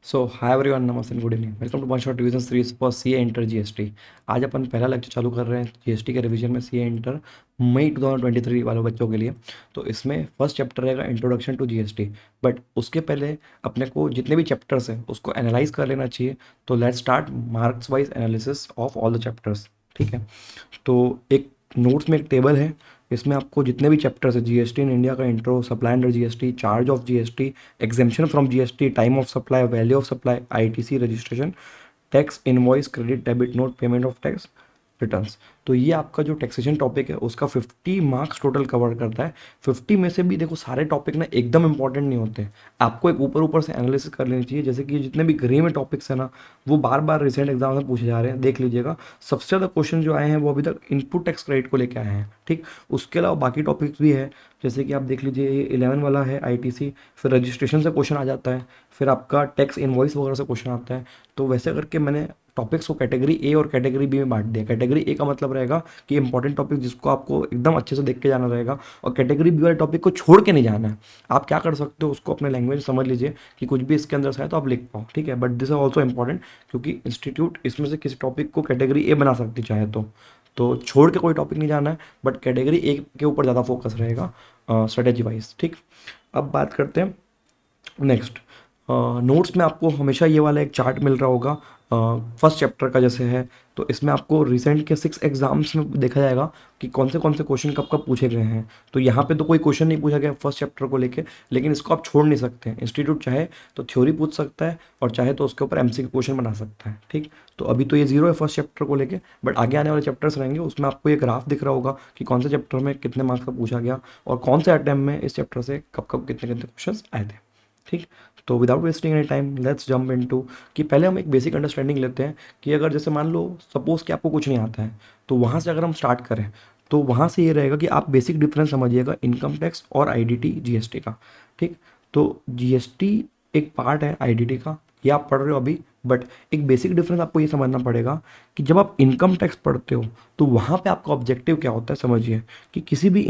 सो hi everyone, नमस्ते, good evening, welcome to one shot revision series for CA inter GST. आज अपन पहला lecture चालू कर रहे हैं जीएसटी के रिवीजन में सीए इंटर मई 2023 वाले बच्चों के लिए। तो इसमें फर्स्ट चैप्टर रहेगा इंट्रोडक्शन टू जीएसटी। बट उसके पहले अपने को जितने भी चैप्टर्स हैं उसको एनालाइज कर लेना चाहिए। तो let's start marks wise analysis of all the chapters. ठीक है, तो एक नोट्स में एक टेबल है, इसमें आपको जितने भी चैप्टर्स है जीएसटी इन इंडिया का intro, supply under GST, charge of GST, exemption from GST, time of supply, value of supply, ITC registration, tax invoice, credit debit note, payment of tax, returns. तो ये आपका जो taxation topic है उसका 50 marks total cover करता है। 50 में से भी देखो सारे टॉपिक ना एकदम इंपॉर्टेंट नहीं होते, आपको एक ऊपर ऊपर से एनालिसिस कर लेनी चाहिए। जैसे कि जितने भी ग्रे में टॉपिक्स है ना, वो बार बार रिसेंट एग्जाम में पूछे जा रहे हैं, देख लीजिएगा। सबसे ज़्यादा क्वेश्चन जो आए हैं वो अभी तक इनपुट टैक्स क्रेडिट को लेकर आए हैं। ठीक, उसके अलावा बाकी टॉपिक्स भी है, जैसे कि आप देख लीजिए ये 11 वाला है आईटीसी, फिर रजिस्ट्रेशन से क्वेश्चन आ जाता है, फिर आपका टैक्स इनवॉइस वगैरह से क्वेश्चन आता है। तो वैसे करके मैंने टॉपिक्स को कैटेगरी ए और कैटेगरी बी में बांट दिया। कैटेगरी ए का मतलब रहेगा कि इंपॉर्टेंट टॉपिक जिसको आपको एकदम अच्छे से देख के जाना रहेगा, और कैटेगरी बी वाले टॉपिक को छोड़ के नहीं जाना है। आप क्या कर सकते हो, उसको अपने लैंग्वेज समझ लीजिए कि कुछ भी इसके अंदर से है तो आप लिख पाओ। ठीक है, but this is also important, क्योंकि इंस्टीट्यूट इसमें से किसी टॉपिक को कैटेगरी ए बना सकती चाहे तो छोड़ के कोई टॉपिक नहीं जाना है, बट कैटेगरी ए के ऊपर ज़्यादा फोकस रहेगा स्ट्रेटेजी वाइज। ठीक, अब बात करते हैं नेक्स्ट। नोट्स में आपको हमेशा ये वाला एक चार्ट मिल रहा होगा फर्स्ट चैप्टर का जैसे है। तो इसमें आपको रिसेंट के 6 एग्जाम्स में देखा जाएगा कि कौन से क्वेश्चन कब कब पूछे गए हैं। तो यहाँ पे तो कोई क्वेश्चन नहीं पूछा गया फर्स्ट चैप्टर को लेके, लेकिन इसको आप छोड़ नहीं सकते हैं। इंस्टीट्यूट चाहे तो थ्योरी पूछ सकता है और चाहे तो उसके ऊपर एमसीक्यू क्वेश्चन बना सकता है। ठीक, तो अभी तो ये जीरो है फर्स्ट चैप्टर को लेके, बट आगे आने वाले चैप्टर्स रहेंगे उसमें आपको ये ग्राफ दिख रहा होगा कि कौन से चैप्टर में कितने मार्क्स का पूछा गया और कौन से अटेम्प्ट में इस चैप्टर से कब कब कितने कितने क्वेश्चन आए थे। ठीक, तो without wasting any time let's jump into कि पहले हम एक बेसिक अंडरस्टैंडिंग लेते हैं कि अगर जैसे मान लो सपोज कि आपको कुछ नहीं आता है, तो वहाँ से अगर हम स्टार्ट करें तो वहाँ से ये रहेगा कि आप बेसिक डिफरेंस समझिएगा इनकम टैक्स और आईडीटी जीएसटी का। ठीक, तो जीएसटी एक पार्ट है आईडीटी का, ये आप पढ़ रहे हो अभी, बट एक बेसिक डिफरेंस आपको ये समझना पड़ेगा कि जब आप इनकम टैक्स पढ़ते हो तो वहाँ पे आपका ऑब्जेक्टिव क्या होता है। समझिए कि किसी भी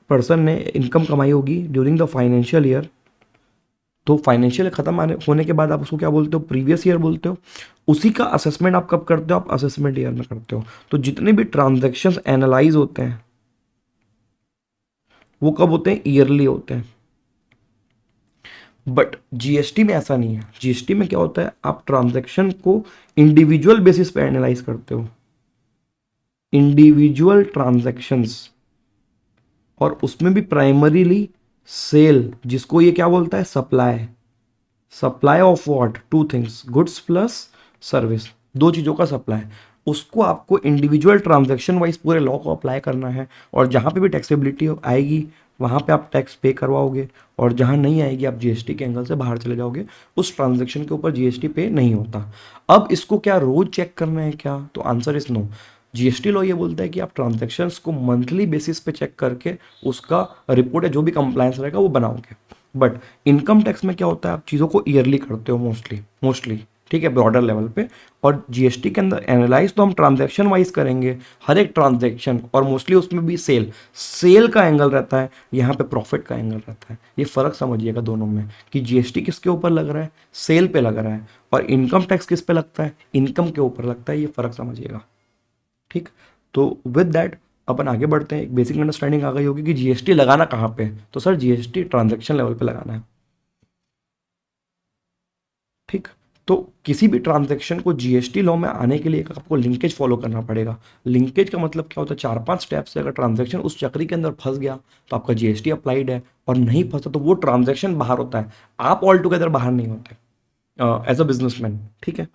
पर्सन ने इनकम कमाई होगी ड्यूरिंग द फाइनेंशियल ईयर, तो फाइनेंशियल खत्म होने के बाद आप उसको क्या बोलते हो, प्रीवियस ईयर बोलते हो। उसी का असेसमेंट आप कब करते हो, आप असेसमेंट ईयर में करते हो। तो जितने भी ट्रांजैक्शंस एनालाइज होते हैं वो कब होते हैं, ईयरली होते हैं। बट जीएसटी में ऐसा नहीं है। जीएसटी में क्या होता है, आप ट्रांजैक्शन को इंडिविजुअल बेसिस पे एनालाइज करते हो, इंडिविजुअल ट्रांजैक्शंस, और उसमें भी प्राइमरीली सेल, जिसको ये क्या बोलता है, supply. Supply of what, two things, goods plus service, दो चीज़ों का सप्लाई। उसको आपको इंडिविजुअल ट्रांजैक्शन वाइज पूरे लॉ को अप्लाई करना है, और जहाँ पे भी टैक्सेबिलिटी आएगी वहाँ पे आप टैक्स पे करवाओगे, और जहाँ नहीं आएगी आप जीएसटी के एंगल से बाहर चले जाओगे, उस ट्रांजैक्शन के ऊपर जीएसटी पे नहीं होता। अब इसको क्या रोज चेक करना है क्या, तो answer is no. GST law ये बोलता है कि आप ट्रांजैक्शंस को मंथली बेसिस पे चेक करके उसका रिपोर्ट है जो भी कंप्लायंस रहेगा वो बनाओगे। बट इनकम टैक्स में क्या होता है, आप चीज़ों को ईयरली करते हो मोस्टली। ठीक है, ब्रॉडर लेवल पे। और जीएसटी के अंदर एनालाइज तो हम ट्रांजैक्शन वाइज करेंगे, हर एक ट्रांजैक्शन, और मोस्टली उसमें भी सेल का एंगल रहता है, यहाँ पे प्रॉफिट का एंगल रहता है। ये फ़र्क समझिएगा दोनों में कि जीएसटी किसके ऊपर लग रहा है, सेल पे लग रहा है, और इनकम टैक्स किस पे लगता है, इनकम के ऊपर लगता है। ये फ़र्क समझिएगा। ठीक, तो विद दैट अपन आगे बढ़ते हैं। एक बेसिक अंडरस्टैंडिंग आ गई होगी कि जीएसटी लगाना कहाँ पे है, तो सर जीएसटी ट्रांजैक्शन लेवल पे लगाना है। ठीक, तो किसी भी ट्रांजैक्शन को जीएसटी लॉ में आने के लिए एक आपको लिंकेज फॉलो करना पड़ेगा। लिंकेज का मतलब क्या होता है, 4-5 स्टेप से अगर ट्रांजैक्शन उस चक्री के अंदर फंस गया तो आपका जीएसटी अप्लाइड है, और नहीं फंसा तो वो ट्रांजैक्शन बाहर होता है, आप ऑल टुगेदर बाहर नहीं होते एज अ बिजनेसमैन। ठीक है,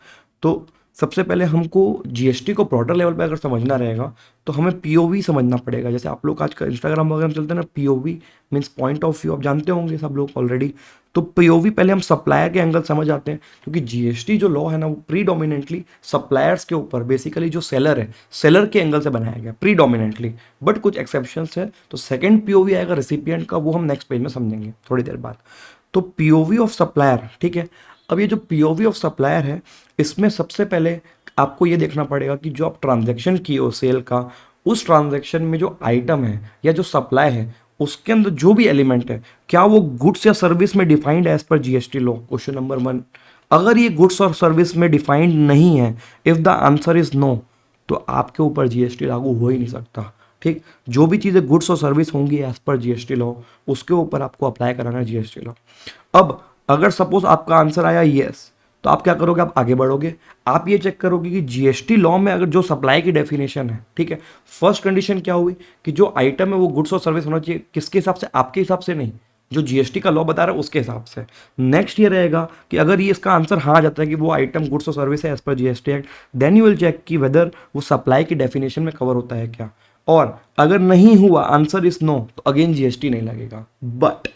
तो सबसे पहले हमको जीएसटी को ब्रॉडर लेवल पे अगर समझना रहेगा तो हमें पीओवी समझना पड़ेगा। जैसे आप लोग आज का इंस्टाग्राम वगैरह में चलते हैं ना, POV means point of view, आप जानते होंगे सब लोग ऑलरेडी। तो पीओवी पहले हम सप्लायर के एंगल समझ आते हैं, क्योंकि जीएसटी जो लॉ है ना वो प्रीडोमिनेंटली सप्लायर्स के ऊपर, बेसिकली जो सेलर है, सेलर के एंगल से बनाया गया प्रीडोमिनेंटली। बट कुछ एक्सेप्शंस है, तो सेकंड पीओवी आएगा रेसिपिएंट का, वो हम नेक्स्ट पेज में समझेंगे थोड़ी देर बाद। तो पीओवी ऑफ सप्लायर, ठीक है। अब ये जो पीओवी ऑफ सप्लायर है, इसमें सबसे पहले आपको ये देखना पड़ेगा कि जो आप ट्रांजैक्शन किए हो सेल का, उस ट्रांजैक्शन में जो आइटम है या जो सप्लाई है उसके अंदर जो भी एलिमेंट है, क्या वो गुड्स या सर्विस में डिफाइंड है as per GST law, question number 1। अगर ये गुड्स और सर्विस में डिफाइंड नहीं है, if the answer is no, तो आपके ऊपर जीएसटी लागू हो ही नहीं सकता। ठीक, जो भी चीज़ें गुड्स और सर्विस होंगी एज पर जीएसटी लॉ, उसके ऊपर आपको अप्लाई कराना है जीएसटी लॉ। अब अगर सपोज आपका आंसर आया यस, तो आप क्या करोगे, आप आगे बढ़ोगे, आप ये चेक करोगे कि जीएसटी लॉ में अगर जो सप्लाई की डेफिनेशन है, ठीक है, फर्स्ट कंडीशन क्या हुई कि जो आइटम है वो गुड्स और सर्विस होना चाहिए, किसके हिसाब से, आपके हिसाब से नहीं, जो जीएसटी का लॉ बता रहा है उसके हिसाब से। नेक्स्ट ये रहेगा कि अगर ये इसका आंसर हाँ आ जाता है कि वो आइटम गुड्स और सर्विस है as per GST act, then you will check कि वेदर वो सप्लाई की डेफिनेशन में कवर होता है क्या। और अगर नहीं हुआ, आंसर इज नो, तो अगेन जीएसटी नहीं लगेगा। But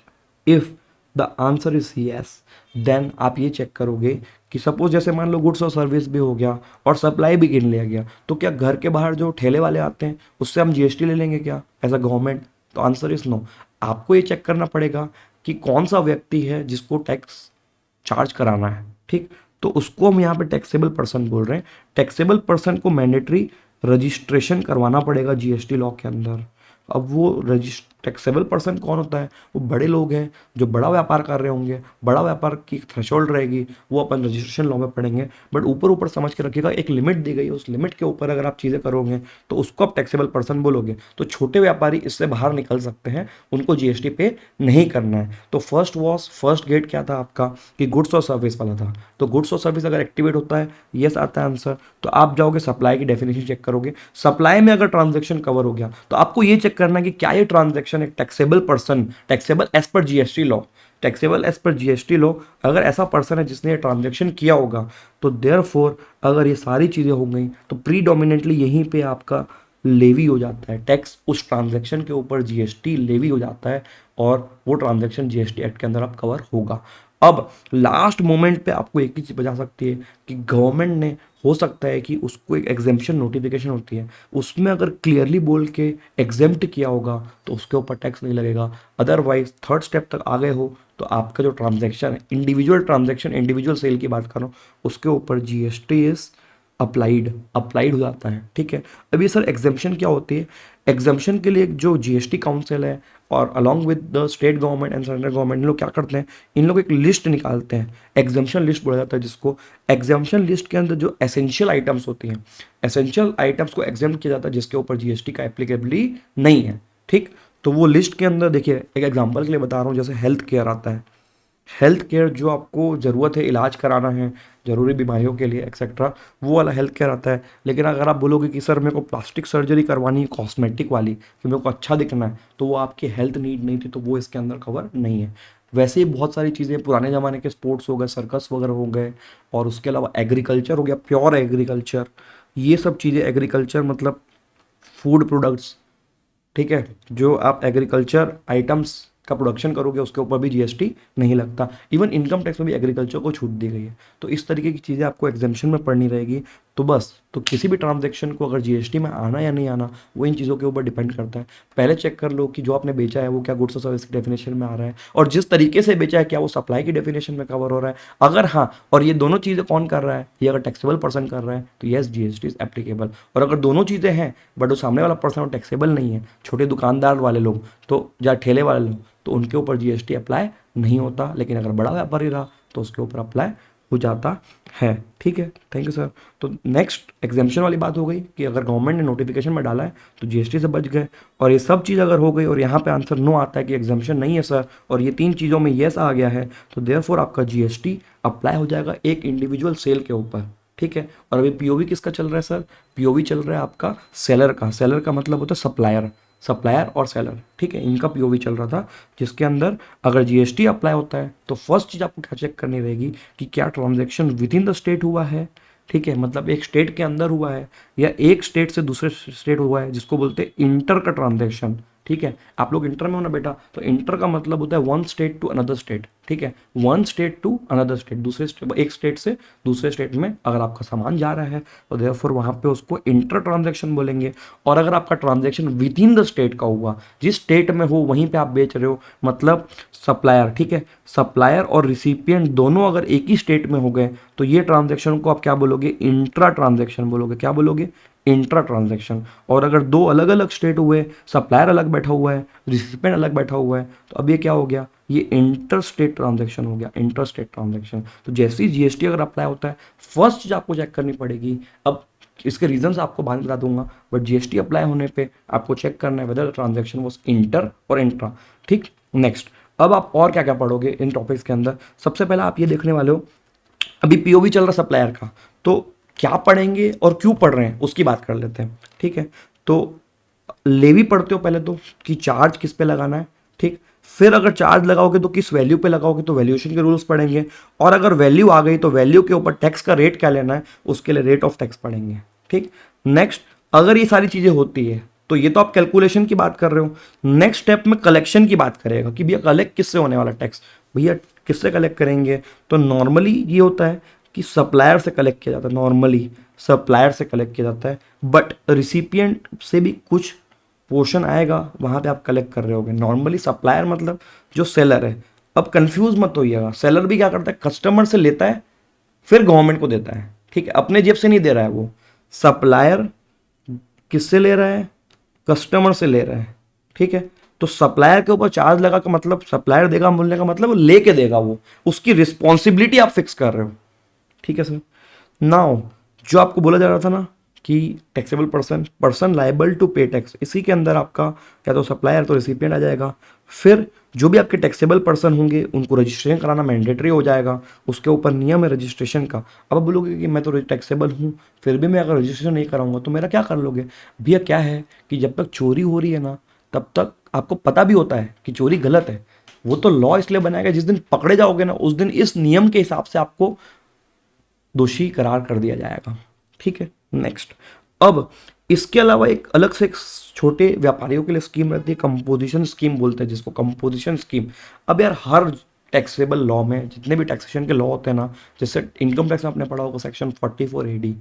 if the answer is yes, then आप ये चेक करोगे कि सपोज जैसे मान लो गुड्स और सर्विस भी हो गया और सप्लाई भी गिन लिया गया, तो क्या घर के बाहर जो ठेले वाले आते हैं उससे हम जीएसटी ले लेंगे क्या एज अ गवर्नमेंट? तो आंसर इज नो। आपको ये चेक करना पड़ेगा कि कौन सा व्यक्ति है जिसको टैक्स चार्ज कराना है। ठीक, तो उसको हम यहाँ पे टैक्सेबल पर्सन बोल रहे हैं। टैक्सेबल पर्सन को मैंडेटरी रजिस्ट्रेशन करवाना पड़ेगा जीएसटी लॉ के अंदर। अब वो टैक्सेबल पर्सन कौन होता है? वो बड़े लोग हैं जो बड़ा व्यापार कर रहे होंगे, बड़ा व्यापार की थ्रेशोल्ड रहेगी, वो अपन रजिस्ट्रेशन लॉ में पढ़ेंगे। बट ऊपर ऊपर समझ के रखिएगा, एक लिमिट दी गई है, उस लिमिट के ऊपर अगर आप चीज़ें करोगे तो उसको आप टैक्सेबल पर्सन बोलोगे। तो छोटे व्यापारी इससे बाहर निकल सकते हैं, उनको जीएसटी पे नहीं करना है। तो फर्स्ट गेट क्या था आपका कि गुड्स और सर्विस वाला था। तो गुड्स और सर्विस अगर एक्टिवेट होता है, यस आता है आंसर, तो आप जाओगे सप्लाई की डेफिनेशन चेक करोगे। सप्लाई में अगर ट्रांजेक्शन कवर हो गया, तो आपको ये चेक करना है कि क्या ये ट्रांजेक्शन एक taxable person, taxable as per GST law, taxable as per GST law, अगर ऐसा पर्सन है जिसने ये ट्रांजेक्शन किया होगा, तो देयरफॉर अगर ये सारी चीज़ें हो गई तो प्रीडोमिनेंटली यहीं पे आपका लेवी हो जाता है टैक्स, उस ट्रांजैक्शन के ऊपर जीएसटी लेवी हो जाता है और वो ट्रांजैक्शन जीएसटी एक्ट के अंदर आप कवर होगा। अब लास्ट मोमेंट पे आपको एक ही चीज़ बता सकती है कि गवर्नमेंट ने, हो सकता है कि उसको एक एग्जेम्पशन नोटिफिकेशन होती है, उसमें अगर क्लियरली बोल के एग्जेम्प्ट किया होगा तो उसके ऊपर टैक्स नहीं लगेगा। अदरवाइज थर्ड स्टेप तक आ गए हो तो आपका जो ट्रांजैक्शन है, इंडिविजुअल ट्रांजैक्शन, इंडिविजुअल सेल की बात कर रहा हूँ, उसके ऊपर जीएसटी इज अप्लाइड हो जाता है। ठीक है, अब ये सर एग्जेम्पशन क्या होती है? एग्जेम्पशन के लिए जो जीएसटी काउंसिल है और along with the state government and central government, इन लोग क्या करते हैं, इन लोग एक लिस्ट निकालते हैं, एग्जेम्पशन लिस्ट बोला जाता है जिसको। एग्जेम्पशन लिस्ट के अंदर जो एसेंशियल आइटम्स होती हैं, एसेंशियल आइटम्स को एग्जाम किया जाता है जिसके ऊपर जीएसटी का एप्लीकेबिलिटी नहीं है। ठीक, तो वो लिस्ट के अंदर देखिए, एक एग्जांपल के लिए बता रहा हूँ, जैसे हेल्थ केयर आता है। हेल्थ केयर जो आपको ज़रूरत है, इलाज कराना है ज़रूरी बीमारियों के लिए एक्सेट्रा, वो वाला हेल्थ केयर आता है। लेकिन अगर आप बोलोगे कि सर मेरे को प्लास्टिक सर्जरी करवानी है, कॉस्मेटिक वाली, कि मेरे को अच्छा दिखना है, तो वो आपकी हेल्थ नीड नहीं थी, तो वो इसके अंदर कवर नहीं है। वैसे ही बहुत सारी चीज़ें, पुराने ज़माने के स्पोर्ट्स हो गए, सर्कस वगैरह हो गए, और उसके अलावा एग्रीकल्चर हो गया, प्योर एग्रीकल्चर, ये सब चीज़ें, एग्रीकल्चर मतलब फूड प्रोडक्ट्स, ठीक है, जो आप एग्रीकल्चर आइटम्स का प्रोडक्शन करोगे उसके ऊपर भी जीएसटी नहीं लगता। इवन इनकम टैक्स में भी एग्रीकल्चर को छूट दी गई है। तो इस तरीके की चीज़ें आपको एग्जाम्पशन में पढ़नी रहेगी। तो बस, तो किसी भी ट्रांजैक्शन को अगर जीएसटी में आना या नहीं आना, वो इन चीज़ों के ऊपर डिपेंड करता है। पहले चेक कर लो कि जो आपने बेचा है वो क्या गुड्स और सर्विस की डेफिनेशन में आ रहा है, और जिस तरीके से बेचा है क्या वो सप्लाई की डेफिनेशन में कवर हो रहा है। अगर हाँ, और ये दोनों चीज़ें कौन कर रहा है, ये अगर टैक्सेबल पर्सन कर रहा है, तो येस जीएसटी इज एप्लीकेबल। और अगर दोनों चीज़ें हैं बट वो सामने वाला पर्सन टैक्सेबल नहीं है, छोटे दुकानदार वाले लोग तो, या ठेले वाले लोग, तो उनके ऊपर जीएसटी अप्लाई नहीं होता। लेकिन अगर बड़ा व्यापारी रहा तो उसके ऊपर अप्लाई हो जाता है। ठीक है, थैंक यू सर। तो नेक्स्ट एग्जाम्पशन वाली बात हो गई कि अगर गवर्नमेंट ने नोटिफिकेशन में डाला है तो जीएसटी से बच गए, और ये सब चीज़ अगर हो गई और यहाँ पे आंसर नो आता है कि एग्जाम्पशन नहीं है सर, और ये तीन चीज़ों में येस आ गया है, तो देयरफॉर आपका जीएसटी अप्लाई हो जाएगा एक इंडिविजुअल सेल के ऊपर। ठीक है, और अभी पीओवी किसका चल रहा है सर? पीओवी चल रहा है आपका सेलर का। सेलर का मतलब होता है सप्लायर और सेलर। ठीक है, इनका पीओवी चल रहा था, जिसके अंदर अगर जीएसटी अप्लाई होता है तो फर्स्ट चीज़ आपको क्या चेक करनी रहेगी कि क्या transaction with in the state हुआ है। ठीक है, मतलब एक स्टेट के अंदर हुआ है या एक स्टेट से दूसरे स्टेट हुआ है, जिसको बोलते हैं इंटर का ट्रांजैक्शन। ठीक है, आप लोग इंटर में हो ना बेटा, तो इंटर का मतलब होता है one state to another state. ठीक है, one state to another state, दूसरे स्टेट, एक स्टेट से दूसरे स्टेट में अगर आपका सामान जा रहा है तो देयरफॉर वहाँ पे उसको इंटर ट्रांजैक्शन बोलेंगे। और अगर आपका transaction with in the state का हुआ, जिस स्टेट में हो वहीं पे आप बेच रहे हो, मतलब सप्लायर, ठीक है, सप्लायर और रिसिपिएंट दोनों अगर एक ही स्टेट में हो गए, तो ये ट्रांजैक्शन को आप क्या बोलोगे? इंट्रा ट्रांजैक्शन बोलोगे। क्या बोलोगे? Intra transaction. और अगर दो अलग अलग स्टेट हुए, सप्लायर अलग बैठा हुआ है, रिसिपिएंट अलग बैठा हुआ है, तो अब ये क्या हो गया? ये इंटर स्टेट ट्रांजेक्शन हो गया, इंटर स्टेट ट्रांजेक्शन। तो जैसे ही जीएसटी अगर अप्लाई होता है, फर्स्ट चीज आपको चेक करनी पड़ेगी, अब इसके रीजंस आपको बाद में बता दूंगा, बट जीएसटी अप्लाई होने पे आपको चेक करना है वेदर ट्रांजेक्शन वाज इंटर और इंट्रा। ठीक, नेक्स्ट, अब आप और क्या क्या पढ़ोगे इन टॉपिक्स के अंदर। सबसे पहले आप ये देखने वाले हो, अभी पीओवी चल रहा सप्लायर का, तो क्या पढ़ेंगे और क्यों पढ़ रहे हैं उसकी बात कर लेते हैं। ठीक है, तो लेवी पढ़ते हो पहले तो, कि चार्ज किस पे लगाना है। ठीक, फिर अगर चार्ज लगाओगे तो किस वैल्यू पे लगाओगे, तो वैल्यूएशन के रूल्स पढ़ेंगे, और अगर वैल्यू आ गई तो वैल्यू के ऊपर टैक्स का रेट क्या लेना है, उसके लिए रेट ऑफ टैक्स पढ़ेंगे। ठीक, नेक्स्ट, अगर ये सारी चीजें होती है तो ये तो आप कैलकुलेशन की बात कर रहे हो, नेक्स्ट स्टेप में कलेक्शन की बात करेगा कि भैया कलेक्ट किससे होने वाला टैक्स, भैया किससे कलेक्ट करेंगे। तो नॉर्मली ये होता है कि सप्लायर से कलेक्ट किया जाता है, नॉर्मली सप्लायर से कलेक्ट किया जाता है, बट रिसिपिएंट से भी कुछ पोर्शन आएगा, वहां पे आप कलेक्ट कर रहे होगे। नॉर्मली सप्लायर मतलब जो सेलर है, अब कंफ्यूज मत होइएगा, सेलर भी क्या करता है, कस्टमर से लेता है फिर गवर्नमेंट को देता है। ठीक है, अपने जेब से नहीं दे रहा है वो, सप्लायर किससे ले रहा है, कस्टमर से ले रहा है। ठीक है, तो सप्लायर के ऊपर चार्ज लगा का मतलब, सप्लायर देगा बोलने का मतलब वो लेके देगा, वो उसकी रिस्पॉन्सिबिलिटी आप फिक्स कर रहे हो। ठीक है सर, नाउ जो आपको बोला जा रहा था ना कि taxable person, person liable to pay tax, इसी के अंदर आपका या तो सप्लायर तो रिसिपिएंट आ जाएगा। फिर जो भी आपके टैक्सेबल पर्सन होंगे उनको रजिस्ट्रेशन कराना मैंडेटरी हो जाएगा, उसके ऊपर नियम है रजिस्ट्रेशन का। अब आप बोलोगे कि मैं तो टैक्सेबल हूँ, फिर भी मैं अगर रजिस्ट्रेशन नहीं कराऊंगा तो मेरा क्या कर लोगे। भैया क्या है कि जब तक चोरी हो रही है ना, तब तक आपको पता भी होता है कि चोरी गलत है, वो तो लॉ इसलिए बनाएगा, जिस दिन पकड़े जाओगे ना उस दिन इस नियम के हिसाब से आपको दोषी करार कर दिया जाएगा। ठीक है, नेक्स्ट, अब इसके अलावा एक अलग से एक छोटे व्यापारियों के लिए स्कीम रहती है, कंपोजिशन स्कीम बोलते हैं जिसको, कंपोजिशन स्कीम। अब यार हर टैक्सेबल लॉ में जितने भी टैक्सेशन के लॉ होते हैं ना, जैसे इनकम टैक्स में आपने पढ़ा होगा सेक्शन 44 AD,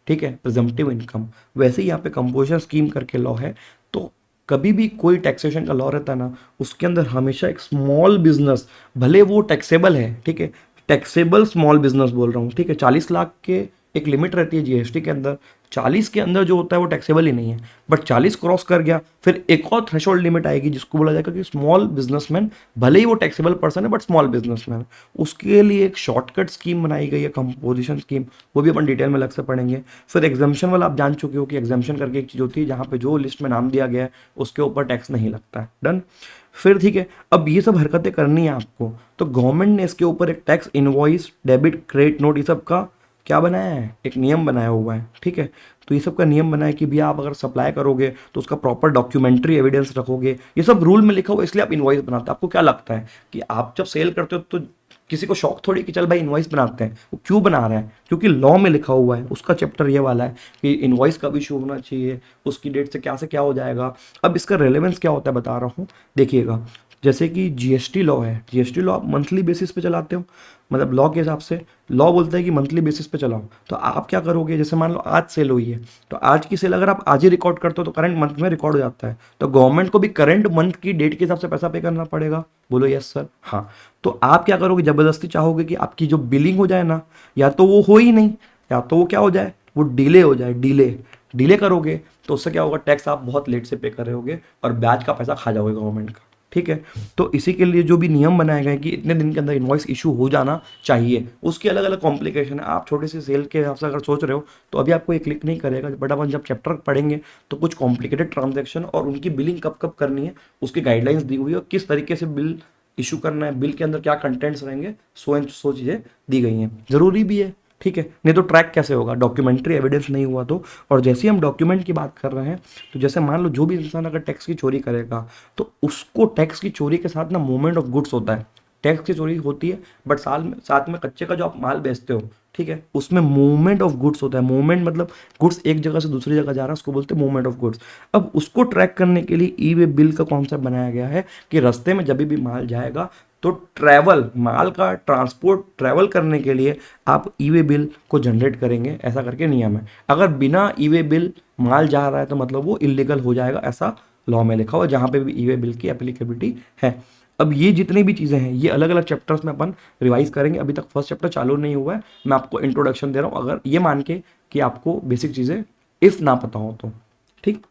ठीक है, प्रिजम्पटिव इनकम, वैसे ही यहाँ पे कंपोजिशन स्कीम करके लॉ है। तो कभी भी कोई टैक्सेशन का लॉ रहता है ना, उसके अंदर हमेशा एक स्मॉल बिजनेस, भले वो टैक्सेबल है, ठीक है, टैक्सेबल स्मॉल बिजनेस बोल रहा हूँ, ठीक है, 40 लाख के एक लिमिट रहती है जीएसटी के अंदर, 40 के अंदर जो होता है वो टैक्सेबल ही नहीं है, बट 40 क्रॉस कर गया फिर एक और थ्रेशोल्ड लिमिट आएगी जिसको बोला जाएगा कि स्मॉल बिजनेसमैन, भले ही वो टैक्सेबल पर्सन है बट स्मॉल बिजनेसमैन, उसके लिए एक शॉर्टकट स्कीम बनाई गई है कंपोजिशन स्कीम, वो भी अपन डिटेल में अलग से पढ़ेंगे। फिर एग्जाम्शन वाला आप जान चुके हो कि एग्जाम्शन करके एक चीज़ होती है जहाँ पे जो लिस्ट में नाम दिया गया है उसके ऊपर टैक्स नहीं लगता है, डन। फिर ठीक है, अब ये सब हरकतें करनी है आपको, तो गवर्नमेंट ने इसके ऊपर एक tax invoice, debit, credit note, ये सब का क्या बनाया है, एक नियम बनाया हुआ है। ठीक है, तो ये सब का नियम बनाया कि भैया आप अगर सप्लाई करोगे तो उसका प्रॉपर डॉक्यूमेंट्री एविडेंस रखोगे, ये सब रूल में लिखा हुआ, इसलिए आप इनवॉइस बनाते हैं। आपको क्या लगता है कि आप जब सेल करते हो तो किसी को शौक थोड़ी कि चल भाई इनवॉइस बनाते हैं, वो क्यों बना रहे हैं, क्योंकि लॉ में लिखा हुआ है, उसका चैप्टर ये वाला है कि इनवॉइस कब इशू होना चाहिए, उसकी डेट से क्या हो जाएगा। अब इसका रेलेवेंस क्या होता है बता रहा हूँ, देखिएगा, जैसे कि जीएसटी लॉ है, जीएसटी लॉ आप मंथली बेसिस पे चलाते हो, मतलब लॉ के हिसाब से लॉ बोलता है कि मंथली बेसिस पे चलाओ, तो आप क्या करोगे, जैसे मान लो आज सेल हुई है, तो आज की सेल अगर आप आज ही रिकॉर्ड करते हो तो करंट मंथ में रिकॉर्ड हो जाता है, तो गवर्नमेंट को भी करंट मंथ की डेट के हिसाब से पैसा पे करना पड़ेगा। बोलो यस सर, हाँ। तो आप क्या करोगे, जबरदस्ती चाहोगे कि आपकी जो बिलिंग हो जाए ना, या तो वो हो ही नहीं, या तो वो क्या हो जाए, वो डिले हो जाए, डिले डिले करोगे तो उससे क्या होगा, टैक्स आप बहुत लेट से पे कर रहे होगे और ब्याज का पैसा खा जाओगे गवर्नमेंट का। ठीक है, तो इसी के लिए जो भी नियम बनाए गए कि इतने दिन के अंदर इनवॉइस इशू हो जाना चाहिए, उसकी अलग अलग कॉम्प्लिकेशन है। आप छोटे से सेल के हिसाब से अगर सोच रहे हो तो अभी आपको ये क्लिक नहीं करेगा, बट अपन जब चैप्टर पढ़ेंगे तो कुछ कॉम्प्लिकेटेड ट्रांजेक्शन और उनकी बिलिंग कब कब करनी है उसकी गाइडलाइंस दी हुई है, और किस तरीके से बिल इशू करना है, बिल के अंदर क्या कंटेंट्स रहेंगे, सो चीज़ें दी गई हैं, जरूरी भी है। ठीक है, नहीं तो ट्रैक कैसे होगा, डॉक्यूमेंट्री एविडेंस नहीं हुआ तो। और जैसे ही हम डॉक्यूमेंट की बात कर रहे हैं, तो जैसे मान लो जो भी इंसान अगर टैक्स की चोरी करेगा तो उसको टैक्स की चोरी के साथ ना मूवमेंट ऑफ गुड्स होता है, टैक्स की चोरी होती है बट साथ में कच्चे का जो आप माल बेचते हो, ठीक है, उसमें मूवमेंट ऑफ गुड्स होता है। मूवमेंट मतलब गुड्स एक जगह से दूसरी जगह जा रहा है, उसको बोलते हैं मूवमेंट ऑफ गुड्स। अब उसको ट्रैक करने के लिए ई वे बिल का कॉन्सेप्ट बनाया गया है कि रास्ते में जब भी माल जाएगा तो ट्रैवल, माल का ट्रांसपोर्ट ट्रैवल करने के लिए आप ई वे बिल को जनरेट करेंगे, ऐसा करके नियम है। अगर बिना ई वे बिल माल जा रहा है तो मतलब वो इलीगल हो जाएगा, ऐसा लॉ में लिखा हुआ है जहाँ पे भी ई वे बिल की एप्लीकेबिलिटी है। अब ये जितनी भी चीज़ें हैं ये अलग अलग चैप्टर्स में अपन रिवाइज करेंगे, अभी तक फर्स्ट चैप्टर चालू नहीं हुआ है, मैं आपको इंट्रोडक्शन दे रहा हूँ, अगर ये मान के कि आपको बेसिक चीज़ें इफ़ ना पता हो तो। ठीक,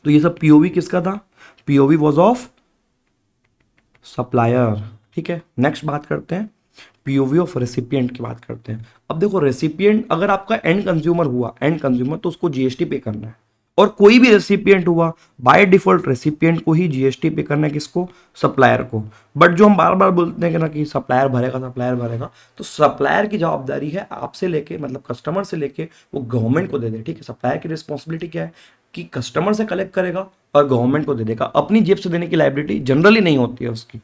तो ये सब पीओवी किसका था, पीओवी वॉज ऑफ सप्लायर। ठीक है, नेक्स्ट बात करते हैं पीओवी ऑफ रेसिपिएंट की बात करते हैं। अब देखो रेसिपिएंट अगर आपका एंड कंज्यूमर हुआ, एंड कंज्यूमर, तो उसको जीएसटी पे करना है। और कोई भी रेसिपिएंट हुआ, बाय डिफॉल्ट रेसिपिएंट को ही जीएसटी पे करना है। किसको? सप्लायर को। बट जो हम बार बार बोलते हैं कि ना कि सप्लायर भरेगा, सप्लायर भरेगा, तो सप्लायर की जवाबदारी है आपसे लेके, मतलब कस्टमर से लेके वो गवर्नमेंट को दे दे। ठीक है, सप्लायर की रिस्पॉन्सिबिलिटी क्या है कि कस्टमर से कलेक्ट करेगा और गवर्नमेंट को दे देगा। अपनी जेब से देने की लाइबिलिटी जनरली नहीं होती है उसकी।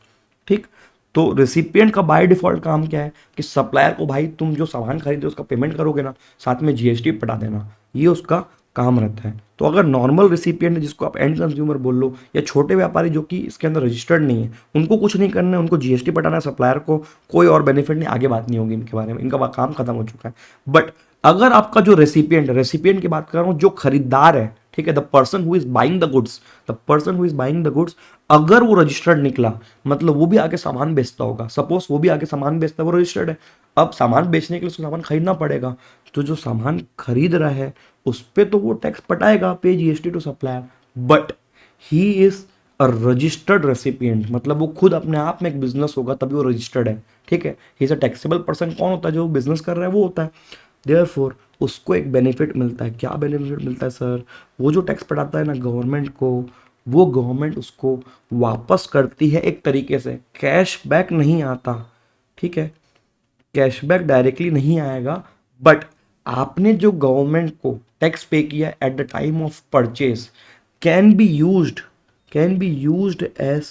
ठीक, तो रेसिपिएंट का बाय डिफॉल्ट काम क्या है कि सप्लायर को भाई तुम जो सामान खरीदे उसका पेमेंट करोगे ना, साथ में जीएसटी पटा देना, ये उसका काम रहता है। तो अगर नॉर्मल रेसिपिएंट है जिसको आप एंड कंज्यूमर बोल लो, या छोटे व्यापारी जो कि इसके अंदर रजिस्टर्ड नहीं है, उनको कुछ नहीं करना है, उनको जीएसटी पटाना है, सप्लायर को कोई और बेनिफिट नहीं, आगे बात नहीं होगी इनके बारे में, इनका काम खत्म हो चुका है। बट अगर आपका जो रेसिपिएंट है, रेसिपिएंट की बात कर रहा हूँ जो खरीदार है, ठीक है, the person who is buying the goods, the person who is buying the goods, अगर वो रजिस्टर्ड निकला, मतलब वो भी आगे सामान बेचता होगा, सपोज वो भी आगे सामान बेचता है, वो रजिस्टर्ड है, अब सामान बेचने के लिए उसको सामान खरीदना पड़ेगा, तो जो सामान खरीद रहा है उस पर तो वो टैक्स पटाएगा, pay GST to supplier. But he is a registered recipient, मतलब वो खुद अपने आप में एक बिजनेस होगा तभी वो रजिस्टर्ड है। ठीक है, ही इज अ टैक्सेबल पर्सन। कौन होता है? जो बिजनेस कर रहा है वो होता है। देयरफॉर उसको एक बेनिफिट मिलता है। क्या बेनिफिट मिलता है सर? वो जो टैक्स पड़ाता है ना गवर्नमेंट को, वो गवर्नमेंट उसको वापस करती है एक तरीके से, कैशबैक नहीं आता। ठीक है, कैशबैक डायरेक्टली नहीं आएगा, बट आपने जो गवर्नमेंट को टैक्स पे किया at the time of purchase can be used, can be used as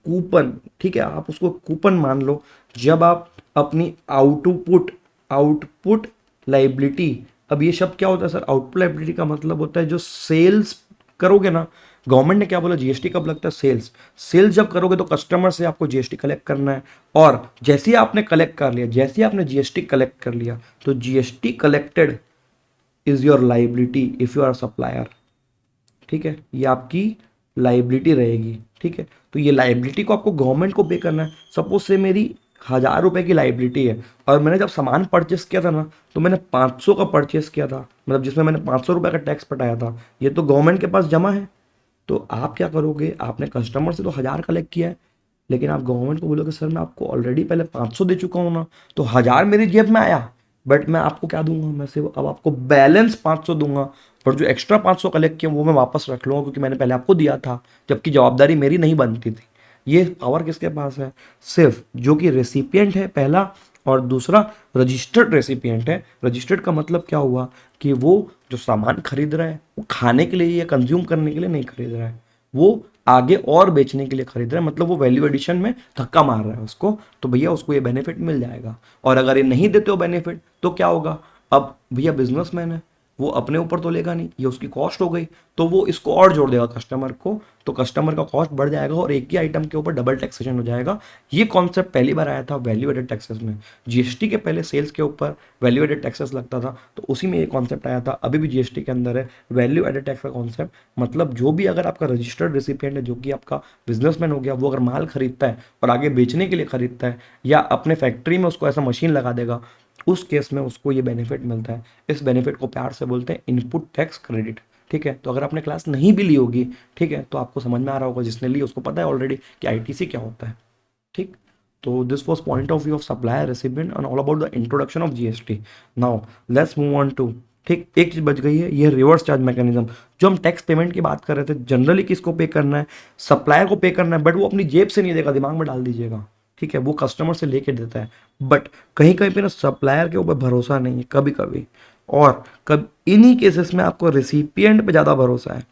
coupon. ठीक है, आप उसको कूपन मान लो जब आप अपनी आउटपुट, आउटपुट लाइबिलिटी, अब ये शब्द क्या होता है सर? आउटपुट लाइबिलिटी का मतलब होता है जो सेल्स करोगे ना, गवर्नमेंट ने क्या बोला, जीएसटी कब लगता है? सेल्स। सेल्स जब करोगे तो कस्टमर से आपको जीएसटी कलेक्ट करना है, और जैसे ही आपने कलेक्ट कर लिया, जैसे ही आपने जीएसटी कलेक्ट कर लिया, तो GST collected is your liability if you are supplier. ठीक है, ये आपकी लाइबिलिटी रहेगी। ठीक है, तो ये लाइबिलिटी को आपको गवर्नमेंट को पे करना है। सपोज से मेरी 1,000 रुपए की लाइबिलिटी है, और मैंने जब सामान परचेस किया था ना, तो मैंने 500 का परचेस किया था, मतलब जिसमें मैंने 500 रुपये का टैक्स पटाया था, ये तो गवर्नमेंट के पास जमा है। तो आप क्या करोगे? आपने कस्टमर से तो 1,000 कलेक्ट किया है, लेकिन आप गवर्नमेंट को बोलोगे सर मैं आपको ऑलरेडी पहले 500 दे चुका हूँ ना, तो 1,000 मेरी जेब में आया, बट मैं आपको क्या दूंगा? मैं सिर्फ अब आपको बैलेंस 500 दूंगा, और जो एक्स्ट्रा 500 कलेक्ट किया वो मैं वापस रख लूँगा, क्योंकि मैंने पहले आपको दिया था, जबकि जवाबदारी मेरी नहीं बनती थी। ये पावर किसके पास है? सिर्फ जो कि रेसिपिएंट है पहला, और दूसरा रजिस्टर्ड रेसिपिएंट है। रजिस्टर्ड का मतलब क्या हुआ कि वो जो सामान खरीद रहा है वो खाने के लिए या कंज्यूम करने के लिए नहीं खरीद रहा है, वो आगे और बेचने के लिए खरीद रहा है, मतलब वो वैल्यू एडिशन में धक्का मार रहा है उसको, तो भैया उसको ये बेनिफिट मिल जाएगा। और अगर ये नहीं देते हो बेनिफिट तो क्या होगा? अब भैया बिजनेसमैन है, वो अपने ऊपर तो लेगा नहीं, ये उसकी कॉस्ट हो गई, तो वो इसको और जोड़ देगा कस्टमर को, तो कस्टमर का कॉस्ट बढ़ जाएगा और एक ही आइटम के ऊपर डबल टैक्सेशन हो जाएगा। ये कॉन्सेप्ट पहली बार आया था वैल्यू एडेड टैक्सेस में। जीएसटी के पहले सेल्स के ऊपर वैल्यू एडेड टैक्सेस लगता था, तो उसी में ये कॉन्सेप्ट आया था। अभी भी जीएसटी के अंदर है वैल्यू एडेड टैक्स का कॉन्सेप्ट, मतलब जो भी अगर आपका रजिस्टर्ड रेसिपिएंट है, जो कि आपका बिजनेसमैन हो गया, वो अगर माल खरीदता है और आगे बेचने के लिए खरीदता है, या अपने फैक्ट्री में उसको ऐसा मशीन लगा देगा, उस केस में उसको ये बेनिफिट मिलता है। इस बेनिफिट को प्यार से बोलते हैं इनपुट टैक्स क्रेडिट। ठीक है, तो अगर आपने क्लास नहीं भी ली होगी, ठीक है, तो आपको समझ में आ रहा होगा, जिसने ली उसको पता है ऑलरेडी कि आईटीसी क्या होता है। ठीक, तो this was point of view of supplier recipient and all about the introduction of GST. Now let's move on to, ठीक, एक चीज बच गई है, ये रिवर्स चार्ज मैकेनिज्म। जो हम टैक्स पेमेंट की बात कर रहे थे, जनरली किसको पे करना है? सप्लायर को पे करना है, बट वो अपनी जेब से नहीं देगा, दिमाग में डाल दीजिएगा। ठीक है, वो कस्टमर से लेके देता है, बट कहीं कहीं पे ना सप्लायर के ऊपर भरोसा नहीं है कभी कभी, और कब इन्हीं केसेस में आपको रेसिपिएंट पे ज़्यादा भरोसा है।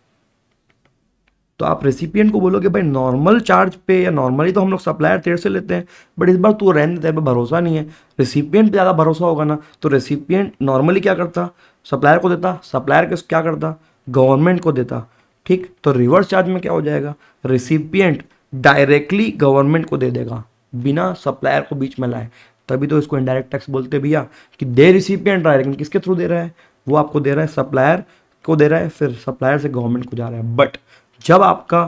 तो आप रेसिपिएंट को बोलोगे भाई नॉर्मल चार्ज पे, या नॉर्मली तो हम लोग सप्लायर तेरे से लेते हैं, बट इस बार तू रहने तेरे पे भरोसा नहीं है, रेसिपिएंट पे ज़्यादा भरोसा होगा ना, तो रेसिपिएंट नॉर्मली क्या करता? सप्लायर को देता, सप्लायर के क्या करता? गवर्नमेंट को देता। ठीक, तो रिवर्स चार्ज में क्या हो जाएगा? रेसिपिएंट डायरेक्टली गवर्नमेंट को दे देगा बिना सप्लायर को बीच में लाए। तभी तो इसको इनडायरेक्ट टैक्स बोलते हैं भैया, कि दे रिसिपिएंट रहा है, लेकिन किसके थ्रू दे रहा है? वो आपको दे रहा है, सप्लायर को दे रहा है, फिर सप्लायर से गवर्नमेंट को जा रहा है। बट जब आपका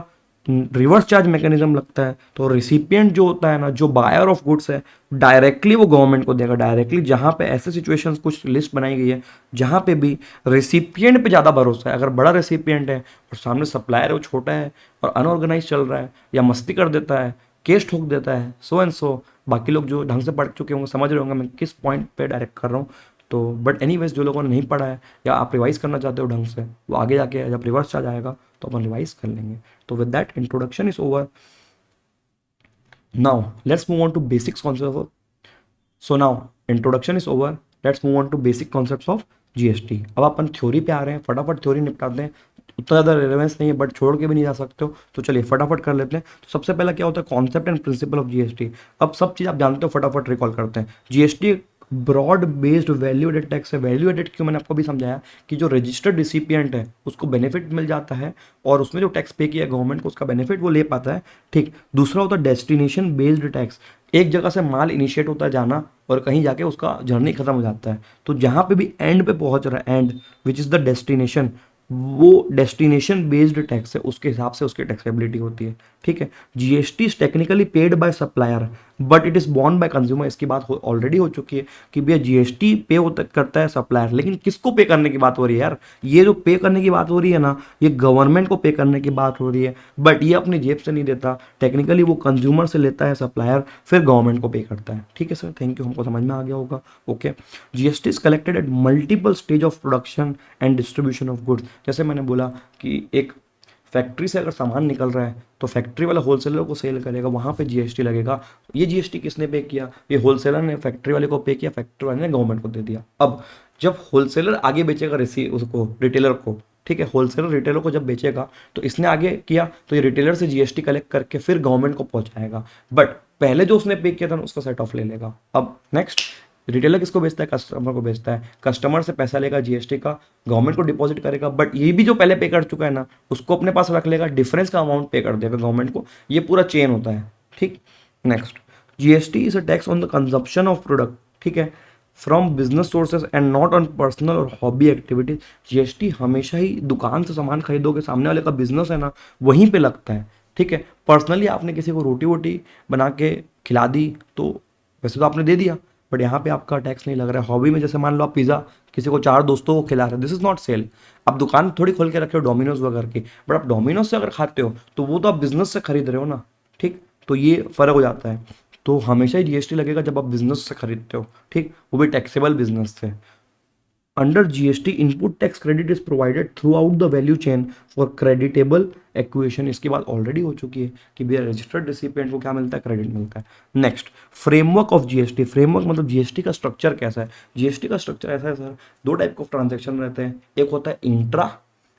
रिवर्स चार्ज मैकेनिज्म लगता है, तो रिसिपिएंट जो होता है ना, जो बायर ऑफ गुड्स है, डायरेक्टली वो गवर्नमेंट को देगा, डायरेक्टली। जहां पे ऐसे सिचुएशंस कुछ लिस्ट बनाई गई है जहां पे भी रेसिपिएंट पे ज़्यादा भरोसा है, अगर बड़ा रेसिपिएंट है और सामने सप्लायर है वो छोटा है और अनऑर्गेनाइज चल रहा है या मस्ती कर देता है, केस ठोक देता है सो एंड सो। बाकी लोग जो ढंग से पढ़ चुके होंगे समझ रहे होंगे मैं किस पॉइंट पे डायरेक्ट कर रहा हूँ। तो बट एनीवेज जो लोगों ने नहीं पढ़ा है या आप रिवाइज करना चाहते हो ढंग से, वो आगे जाके जब रिवर्स आ जाएगा तो अपन रिवाइज कर लेंगे। तो with that introduction is over, now let's move on to basics concept. So now introduction is over, let's move on to basic concepts of GST. अब अपन थ्योरी पे आ रहे हैं, फटाफट थ्योरी निपटाते हैं। उतना ज़्यादा रिलेवेंस नहीं है बट छोड़ के भी नहीं जा सकते हो, तो चलिए फटाफट कर लेते हैं। तो सबसे पहला क्या होता है, concept and principle of GST. अब सब चीज़ आप जानते हो, फटाफट रिकॉल करते हैं। GST broad based value added tax है। वैल्यू एडेड क्यों, मैंने आपको भी समझाया कि जो रजिस्टर्ड रिसिपिएंट है उसको बेनिफिट मिल जाता है और उसमें जो टैक्स पे किया गवर्नमेंट को उसका बेनिफिट वो ले पाता है। ठीक। दूसरा होता है डेस्टिनेशन बेस्ड टैक्स। एक जगह से माल इनिशिएट होता है जाना और कहीं जाके उसका जर्नी खत्म हो जाता है, तो जहाँ पे भी एंड पे पहुंच रहा है, and which is the destination, वो डेस्टिनेशन बेस्ड टैक्स है, उसके हिसाब से उसकी टैक्सेबिलिटी होती है। ठीक है। GST is technically paid by supplier but it is borne by consumer. इसकी बात ऑलरेडी हो चुकी है कि भैया जीएसटी पे होता करता है सप्लायर, लेकिन किसको पे करने की बात हो रही है यार, ये जो पे करने की बात हो रही है ना, ये गवर्नमेंट को पे करने की बात हो रही है, बट ये अपनी जेब से नहीं देता, टेक्निकली वो कंज्यूमर से लेता है सप्लायर, फिर गवर्नमेंट को पे करता है। ठीक है सर, थैंक यू, हमको समझ में आ गया होगा। Okay. GST is collected at multiple stage of production and distribution of goods. जैसे मैंने बोला कि एक फैक्ट्री से अगर सामान निकल रहा है तो फैक्ट्री वाला होलसेलर को सेल करेगा, वहाँ पे जीएसटी लगेगा। ये जीएसटी किसने पे किया, ये होलसेलर ने फैक्ट्री वाले को पे किया, फैक्ट्री वाले ने गवर्नमेंट को दे दिया। अब जब होलसेलर आगे बेचेगा उसको रिटेलर को, ठीक है, होलसेलर रिटेलर को जब बेचेगा तो इसने आगे किया तो ये रिटेलर से जीएसटी कलेक्ट करके फिर गवर्नमेंट को पहुंचाएगा, बट पहले जो उसने पे किया था उसका सेट ऑफ ले लेगा। अब नेक्स्ट, रिटेलर किसको बेचता है, कस्टमर को बेचता है, कस्टमर से पैसा लेगा जीएसटी का, गवर्नमेंट को डिपॉजिट करेगा, बट ये भी जो पहले पे कर चुका है ना उसको अपने पास रख लेगा, डिफरेंस का अमाउंट पे कर देगा गवर्नमेंट को। ये पूरा चेन होता है। ठीक। Next, GST is a tax on the consumption of product. ठीक है, from business sources and not on personal और हॉबी एक्टिविटीज। जीएसटी हमेशा ही दुकान से सामान खरीदोगे, सामने वाले का बिजनेस है ना वहीं पे लगता है। ठीक है, पर्सनली आपने किसी को रोटी वोटी बना के खिला दी तो वैसे तो आपने दे दिया, बट यहाँ पे आपका टैक्स नहीं लग रहा है। हॉबी में जैसे मान लो आप पिज़्ज़ा किसी को 4 दोस्तों को खिला रहे हो, दिस इज नॉट सेल। आप दुकान थोड़ी खोल के रखे हो डोमिनोज वगैरह की, बट आप डोमिनोज से अगर खाते हो तो वो तो आप बिजनेस से खरीद रहे हो ना। ठीक, तो ये फर्क हो जाता है। तो हमेशा ही जीएसटी लगेगा जब आप बिजनेस से खरीदते हो, ठीक, वो भी टैक्सेबल बिजनेस से। Under GST input tax credit is provided throughout the value chain for creditable acquisition. इसकी बात ऑलरेडी हो चुकी है कि भैया रजिस्टर्ड रिसिपिएंट को क्या मिलता है, क्रेडिट मिलता है। Next, framework of GST. Framework मतलब जीएसटी का स्ट्रक्चर कैसा है। जीएसटी का स्ट्रक्चर ऐसा है सर, दो टाइप ऑफ ट्रांजेक्शन रहते हैं, एक होता है इंट्रा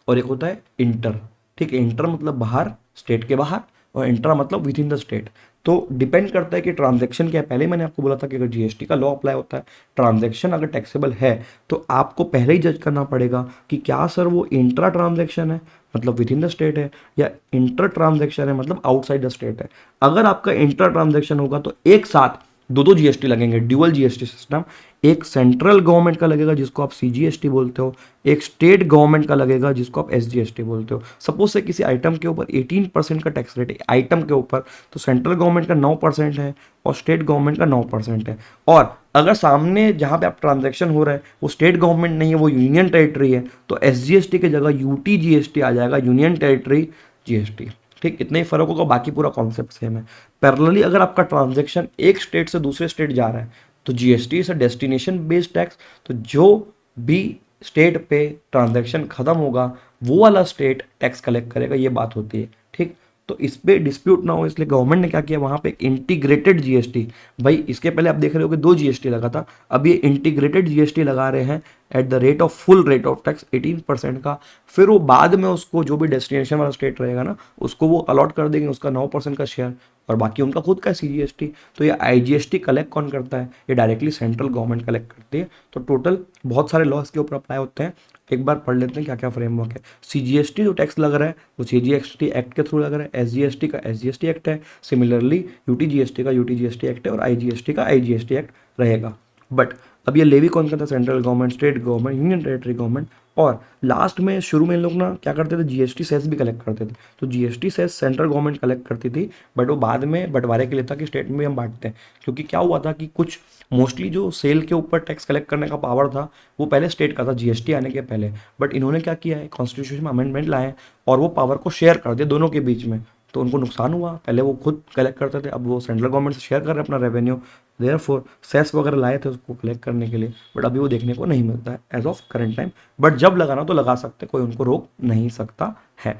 और एक होता है इंटर। ठीक है, इंटर मतलब बाहर, स्टेट के बाहर, और इंट्रा मतलब विद इन द स्टेट। तो डिपेंड करता है कि ट्रांजैक्शन क्या है। पहले मैंने आपको बोला था कि अगर जीएसटी का लॉ अप्लाई होता है, ट्रांजैक्शन अगर टैक्सेबल है तो आपको पहले ही जज करना पड़ेगा कि क्या सर वो इंट्रा ट्रांजैक्शन है मतलब विद इन द स्टेट है, या इंटर ट्रांजैक्शन है मतलब आउटसाइड द स्टेट है। अगर आपका इंटर ट्रांजैक्शन होगा तो एक साथ दो जीएसटी लगेंगे, ड्यूअल जीएसटी सिस्टम। एक सेंट्रल गवर्नमेंट का लगेगा जिसको आप सीजीएसटी बोलते हो, एक स्टेट गवर्नमेंट का लगेगा जिसको आप एसजीएसटी बोलते हो। सपोज से किसी आइटम के ऊपर 18% का टैक्स रेट है आइटम के ऊपर, तो सेंट्रल गवर्नमेंट का 9% है और स्टेट गवर्नमेंट का 9% है। और अगर सामने जहाँ पे आप ट्रांजेक्शन हो रहा है वो स्टेट गवर्नमेंट नहीं है, वो यूनियन टेरिटरी है, तो एसजीएसटी की जगह यूटी जीएसटी आ जाएगा, यूनियन टेरिटरी जीएसटी। ठीक, इतना ही फर्क होगा, बाकी पूरा कॉन्सेप्ट सेम है। पैरेलली अगर आपका ट्रांजैक्शन एक स्टेट से दूसरे स्टेट जा रहा है तो GST is a destination based tax. तो जो भी स्टेट पे ट्रांजैक्शन खत्म होगा वो वाला स्टेट टैक्स कलेक्ट करेगा, ये बात होती है। ठीक, तो इस पे डिस्प्यूट ना हो इसलिए गवर्नमेंट ने क्या किया, वहां पे एक इंटीग्रेटेड जीएसटी। भाई इसके पहले आप देख रहे हो कि 2 जीएसटी लगा था, अब ये इंटीग्रेटेड जीएसटी लगा रहे हैं at the rate of full rate of tax 18% का। फिर वो बाद में उसको जो भी डेस्टिनेशन वाला स्टेट रहेगा ना उसको वो अलॉट कर देंगे उसका 9% का शेयर, और बाकी उनका खुद का सीजीएसटी। तो ये आईजीएसटी कलेक्ट कौन करता है, ये डायरेक्टली सेंट्रल गवर्नमेंट कलेक्ट करती है। तो टोटल बहुत सारे लॉस के ऊपर अप्लाई होते हैं, एक बार पढ़ लेते हैं क्या क्या फ्रेमवर्क है। सीजीएसटी जो टैक्स लग रहा है वो सीजीएसटी एक्ट के थ्रू लग रहा है, एसजीएसटी का एसजीएसटी एक्ट है, सिमिलरली यूटीजीएसटी का यूटीजीएसटी एक्ट है, और आईजीएसटी का आईजीएसटी एक्ट रहेगा। बट अब ये लेवी कौन करता है, central government, state government, union territory government. और लास्ट में शुरू में इन लोग ना क्या करते थे, जीएसटी सेस भी कलेक्ट करते थे। तो GST cess central government collect करती थी, बट वो बाद में बंटवारे के लिए था कि स्टेट में भी हम बांटते हैं। क्योंकि क्या हुआ था कि कुछ मोस्टली जो सेल के ऊपर टैक्स कलेक्ट करने का पावर था वो पहले स्टेट का था जीएसटी आने के पहले, बट इन्होंने क्या किया है, कॉन्स्टिट्यूशन में अमेंडमेंट लाए और वो पावर को शेयर कर दिया दोनों के बीच में। तो उनको नुकसान हुआ। पहले वो खुद कलेक्ट करते थे, अब वो सेंट्रल गवर्नमेंट से शेयर कर रहे हैं अपना रेवेन्यू, देयरफॉर सेस वगैरह लाए थे उसको कलेक्ट करने के लिए, बट अभी वो देखने को नहीं मिलता है as of current time. But जब लगाना तो लगा सकते, कोई उनको रोक नहीं सकता है।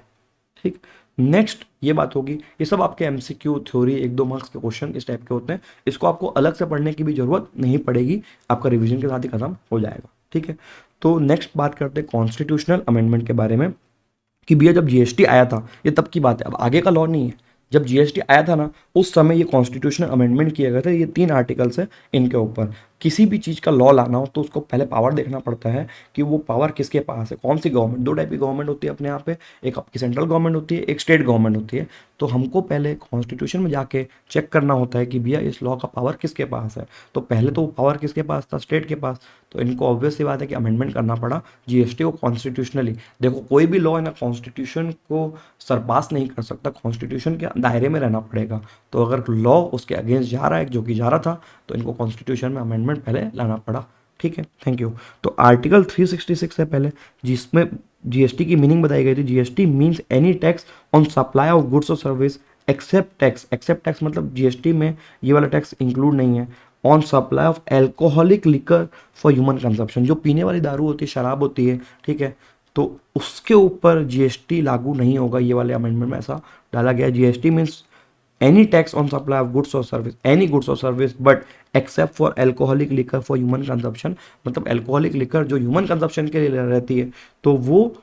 ठीक, नेक्स्ट ये बात होगी, ये सब आपके एमसीक्यू थ्योरी 1-2 मार्क्स के क्वेश्चन इस टाइप के होते हैं, इसको आपको अलग से पढ़ने की भी जरूरत नहीं पड़ेगी, आपका रिवीजन के साथ ही खत्म हो जाएगा। ठीक है, तो नेक्स्ट बात करते हैं कॉन्स्टिट्यूशनल अमेंडमेंट के बारे में, कि भैया जब जीएसटी आया था, ये तब की बात है, अब आगे का लॉ नहीं है। जब जीएसटी आया था ना, उस समय ये कॉन्स्टिट्यूशनल अमेंडमेंट किए गए थे, ये 3 आर्टिकल्स है इनके ऊपर। किसी भी चीज़ का लॉ लाना हो तो उसको पहले पावर देखना पड़ता है कि वो पावर किसके पास है, कौन सी गवर्नमेंट, 2 टाइप की गवर्नमेंट होती है अपने यहाँ पे, एक आपकी सेंट्रल गवर्नमेंट होती है, एक स्टेट गवर्नमेंट होती है। तो हमको पहले कॉन्स्टिट्यूशन में जाके चेक करना होता है कि भैया इस लॉ का पावर किसके पास है। तो पहले तो वो पावर किसके पास था, स्टेट के पास। तो इनको ऑब्वियस सी बात है कि अमेंडमेंट करना पड़ा जीएसटी को कॉन्स्टिट्यूशनली। देखो कोई भी लॉ है ना, कॉन्स्टिट्यूशन को सरपास नहीं कर सकता, कॉन्स्टिट्यूशन के दायरे में रहना पड़ेगा। तो अगर लॉ उसके अगेंस्ट जा रहा है, जो कि जा रहा था, तो इनको कॉन्स्टिट्यूशन में अमेंडमेंट पहले लाना पड़ा। ठीक है, थैंक यू। तो आर्टिकल 366 है पहले, जिसमें जीएसटी की मीनिंग बताई गई थी। GST means any tax on supply of goods और service except tax, except tax मतलब जीएसटी में ये वाला टैक्स इंक्लूड नहीं है, on supply of alcoholic liquor for human consumption, जो पीने वाली दारू होती है, शराब होती है, ठीक है, तो उसके ऊपर जीएसटी लागू नहीं होगा। ये वाले अमेंडमेंट में ऐसा डाला गया। GST means any tax on supply of goods और सर्विस, एनी गुड्स और service but except for alcoholic liquor for human consumption, मतलब एल्कोहलिक लिकर जो ह्यूमन कंजप्शन के लिए रहती है, तो वो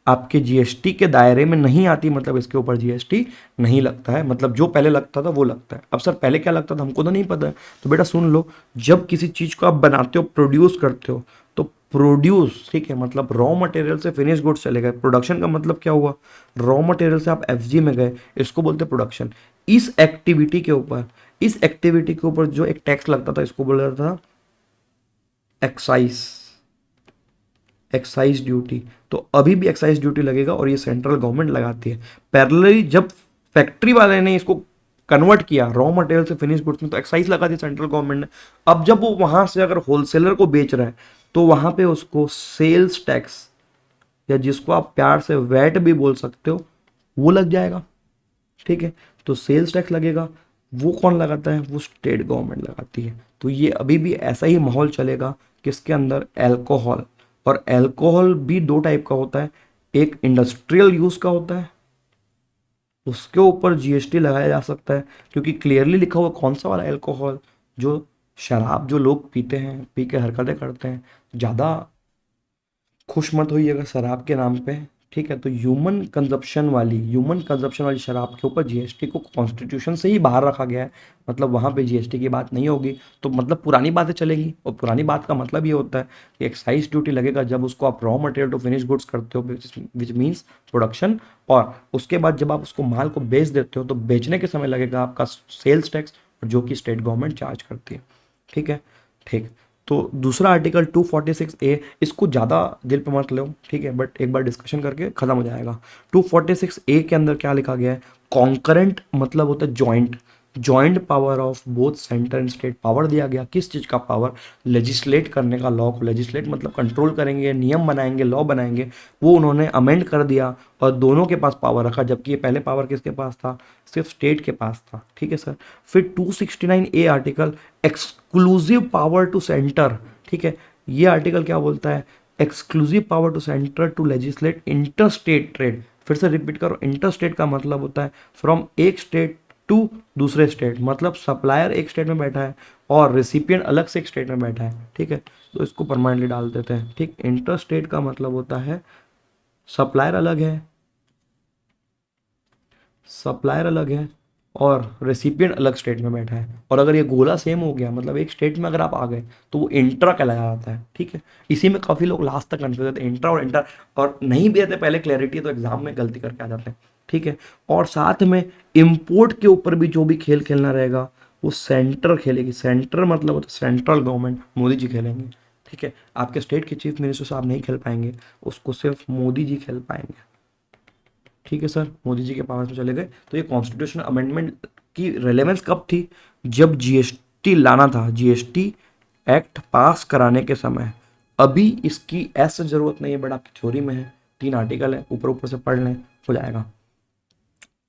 आपके जीएसटी के दायरे में नहीं आती, मतलब इसके ऊपर जीएसटी नहीं लगता है। मतलब जो पहले लगता था वो लगता है। अब सर पहले क्या लगता था, हमको तो नहीं पता है। तो बेटा सुन लो, जब किसी चीज़ को आप बनाते हो, प्रोड्यूस करते हो, तो प्रोड्यूस, ठीक है, मतलब रॉ मटेरियल से फिनिश गुड्स चले गए। प्रोडक्शन का मतलब क्या हुआ, रॉ मटेरियल से आप एफजी में गए, इसको बोलते हैं प्रोडक्शन। इस एक्टिविटी के ऊपर, इस एक्टिविटी के ऊपर जो एक टैक्स लगता था, इसको बोला जाता था एक्साइज, एक्साइज ड्यूटी। तो अभी भी एक्साइज ड्यूटी लगेगा और ये सेंट्रल गवर्नमेंट लगाती है। पैरेलली जब फैक्ट्री वाले ने इसको कन्वर्ट किया रॉ मटेरियल से फिनिश गुड्स में, तो एक्साइज लगा दी सेंट्रल गवर्नमेंट ने। अब जब वो वहां से अगर होलसेलर को बेच रहा है, तो वहां पे उसको सेल्स टैक्स, या जिसको आप प्यार से वैट भी बोल सकते हो, वो लग जाएगा। ठीक है, तो सेल्स टैक्स लगेगा। वो कौन लगाता है, वो स्टेट गवर्नमेंट लगाती है। तो ये अभी भी ऐसा ही माहौल चलेगा किसके अंदर, एल्कोहल। और एल्कोहल भी 2 टाइप का होता है, एक इंडस्ट्रियल यूज का होता है, उसके ऊपर जीएसटी लगाया जा सकता है, क्योंकि क्लियरली लिखा हुआ कौन सा वाला एल्कोहल, जो शराब जो लोग पीते हैं, पी के हरकतें करते हैं, ज़्यादा खुश मत होइएगा शराब के नाम पे। ठीक है, तो ह्यूमन कंजप्शन वाली शराब के ऊपर जीएसटी को कॉन्स्टिट्यूशन से ही बाहर रखा गया है। मतलब वहाँ पे जीएसटी की बात नहीं होगी, तो मतलब पुरानी बातें चलेंगी। और पुरानी बात का मतलब ये होता है कि एक्साइज ड्यूटी लगेगा जब उसको आप raw material to finish goods करते हो, विच मीन्स प्रोडक्शन। और उसके बाद जब आप उसको माल को बेच देते हो, तो बेचने के समय लगेगा आपका सेल्स टैक्स, जो कि स्टेट गवर्नमेंट चार्ज करती है। ठीक है, ठीक। तो दूसरा आर्टिकल 246A, इसको ज़्यादा दिल पे मत लो, ठीक है, बट एक बार डिस्कशन करके खत्म हो जाएगा। 246A के अंदर क्या लिखा गया है, कॉन्करेंट मतलब होता है joint, joint power of both centre and state. Power दिया गया, किस चीज़ का पावर, लेजिस्लेट करने का। लॉ को लेजिस्लेट मतलब कंट्रोल करेंगे, नियम बनाएंगे, लॉ बनाएंगे, वो उन्होंने अमेंड कर दिया और दोनों के पास पावर रखा। जबकि ये पहले पावर किसके पास था, सिर्फ स्टेट के पास था। ठीक है सर। फिर 269A article, exclusive power to centre. ठीक है, ये आर्टिकल क्या बोलता है, exclusive power to centre to legislate inter state trade. फिर से रिपीट करो, इंटर स्टेट का मतलब होता है फ्रॉम एक स्टेट टू दूसरे स्टेट, मतलब सप्लायर एक स्टेट में बैठा है और रिसिपिएंट अलग से एक स्टेट में बैठा है। ठीक है, तो इसको परमानेंटली डाल देते हैं। ठीक, इंटर स्टेट का मतलब होता है सप्लायर अलग है, सप्लायर अलग है और रेसिपिएंट अलग स्टेट में बैठा है। और अगर ये गोला सेम हो गया, मतलब एक स्टेट में अगर आप आ गए, तो वो इंट्रा कहलाया जाता है। ठीक है, इसी में काफ़ी लोग लास्ट तक कन्फ्यूज होते हैं, इंट्रा और इंटर, और नहीं भी देते पहले क्लैरिटी, तो एग्जाम में गलती करके आ जाते हैं। ठीक है, और साथ में इम्पोर्ट के ऊपर भी जो भी खेल खेलना रहेगा, वो सेंटर खेलेगी। सेंटर मतलब होता है सेंट्रल गवर्नमेंट, मोदी जी खेलेंगे। ठीक है, आपके स्टेट के चीफ मिनिस्टर साहब नहीं खेल पाएंगे, उसको सिर्फ मोदी जी खेल पाएंगे। ठीक है सर, मोदी जी के पावर में चले गए। तो ये कॉन्स्टिट्यूशनल अमेंडमेंट की रेलेवेंस कब थी, जब जीएसटी लाना था, जीएसटी एक्ट पास कराने के समय। अभी इसकी ऐसा जरूरत नहीं है, बट आपकी थ्योरी में है, 3 आर्टिकल है, ऊपर ऊपर से पढ़ लें, हो जाएगा।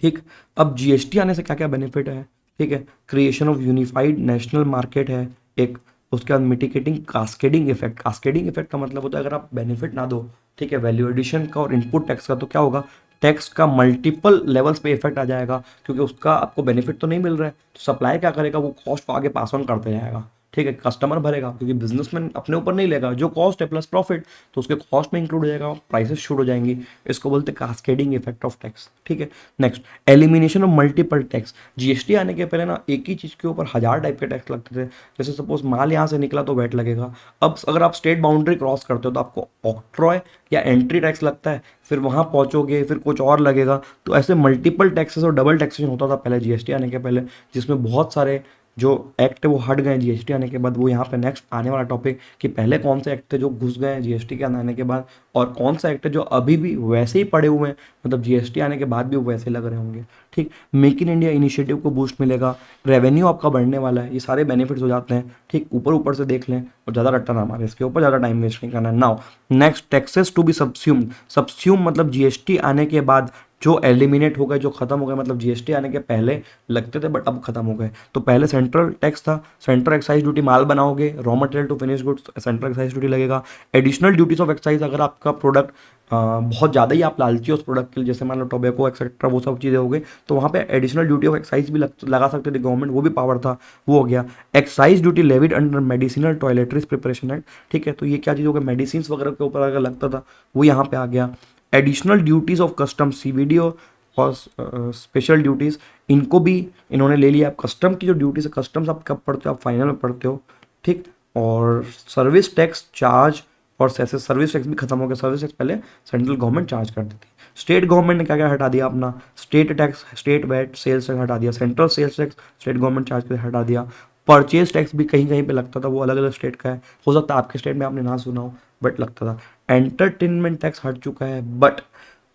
ठीक। अब जीएसटी आने से क्या क्या बेनिफिट है, ठीक है, creation of unified national market है एक, उसके बाद mitigating cascading effect. Cascading effect का मतलब होता है अगर आप बेनिफिट ना दो, ठीक है, वैल्यू एडिशन का और इनपुट टैक्स का, तो क्या होगा, टैक्स का मल्टीपल लेवल्स पे इफेक्ट आ जाएगा, क्योंकि उसका आपको बेनिफिट तो नहीं मिल रहा है, तो सप्लाई क्या करेगा, वो कॉस्ट को आगे पास ऑन करते जाएगा, ठीक है, कस्टमर भरेगा, क्योंकि बिजनेसमैन अपने ऊपर नहीं लेगा, जो कॉस्ट है प्लस प्रॉफिट तो उसके कॉस्ट में इंक्लूड हो जाएगा, प्राइसेस शुरू हो जाएंगी। इसको बोलते हैं कास्केडिंग इफेक्ट ऑफ टैक्स, ठीक है। Next, elimination of multiple tax. GST आने के पहले ना एक ही चीज़ के ऊपर 1000 टाइप के टैक्स लगते थे। जैसे सपोज माल यहाँ से निकला तो वैट लगेगा। अब अगर आप स्टेट बाउंड्री क्रॉस करते हो तो आपको ऑक्ट्रॉय या एंट्री टैक्स लगता है, फिर वहाँ पहुँचोगे फिर कुछ और लगेगा। तो ऐसे मल्टीपल टैक्सेस और डबल टैक्सेशन होता था पहले जीएसटी आने के पहले, जिसमें बहुत सारे जो एक्ट है वो हट गए जीएसटी आने के बाद। वो यहाँ पे नेक्स्ट आने वाला टॉपिक कि पहले कौन से एक्ट थे जो घुस गए हैं जीएसटी के आने के बाद, और कौन सा एक्ट है जो अभी भी वैसे ही पड़े हुए हैं, मतलब जीएसटी आने के बाद भी वो वैसे लग रहे होंगे, ठीक। मेक इन इंडिया इनिशिएटिव को बूस्ट मिलेगा, रेवेन्यू आपका बढ़ने वाला है, ये सारे बेनिफिट्स हो जाते हैं, ठीक। ऊपर ऊपर से देख लें और ज़्यादा रट्टा ना मारे, इसके ऊपर ज़्यादा टाइम वेस्ट नहीं करना है। Now next, taxes to be subsumed. Subsume मतलब जीएसटी आने के बाद जो एलिमिनेट हो गए, जो खत्म हो गए, मतलब जीएसटी आने के पहले लगते थे बट अब खत्म हो गए। तो पहले सेंट्रल टैक्स था, सेंट्रल एक्साइज ड्यूटी, माल बनाओगे raw material to finish goods, central excise duty लगेगा। एडिशनल ड्यूटीज ऑफ एक्साइज, अगर आपका प्रोडक्ट बहुत ज़्यादा ही आप लालची हो उस प्रोडक्ट के लिए, जैसे मान लो टोबैको एक्सेट्रा, वो सब चीज़ें हो गई, तो वहाँ पे एडिशनल ड्यूटी ऑफ एक्साइज भी लगा सकते थे गवर्नमेंट, वो भी पावर था, वो हो गया। Excise duty levied under medicinal toiletries preparation act, ठीक है, तो ये क्या चीज़ हो गया, मेडिसिन वगैरह के ऊपर अगर लगता था वो यहाँ पे आ गया। Additional duties of custom, CVD और स्पेशल ड्यूटीज़, इनको भी इन्होंने ले लिया। आप कस्टम की जो ड्यूटीज़ है, कस्टम्स आप कब पढ़ते हो, आप फाइनल में पढ़ते हो, ठीक। और सर्विस टैक्स चार्ज और सेसेस, सर्विस टैक्स भी खत्म हो गया, सर्विस टैक्स पहले सेंट्रल गवर्नमेंट चार्ज करती थी। स्टेट गवर्नमेंट ने क्या क्या हटा दिया अपना, state tax, state VAT, sales tax हटा दिया, central sales tax state government charge के हटा दिया। परचेज टैक्स भी कहीं कहीं पे लगता था, वो अलग अलग स्टेट का है, हो सकता है आपके स्टेट में आपने ना सुना हो बट लगता था। एंटरटेनमेंट टैक्स हट चुका है, बट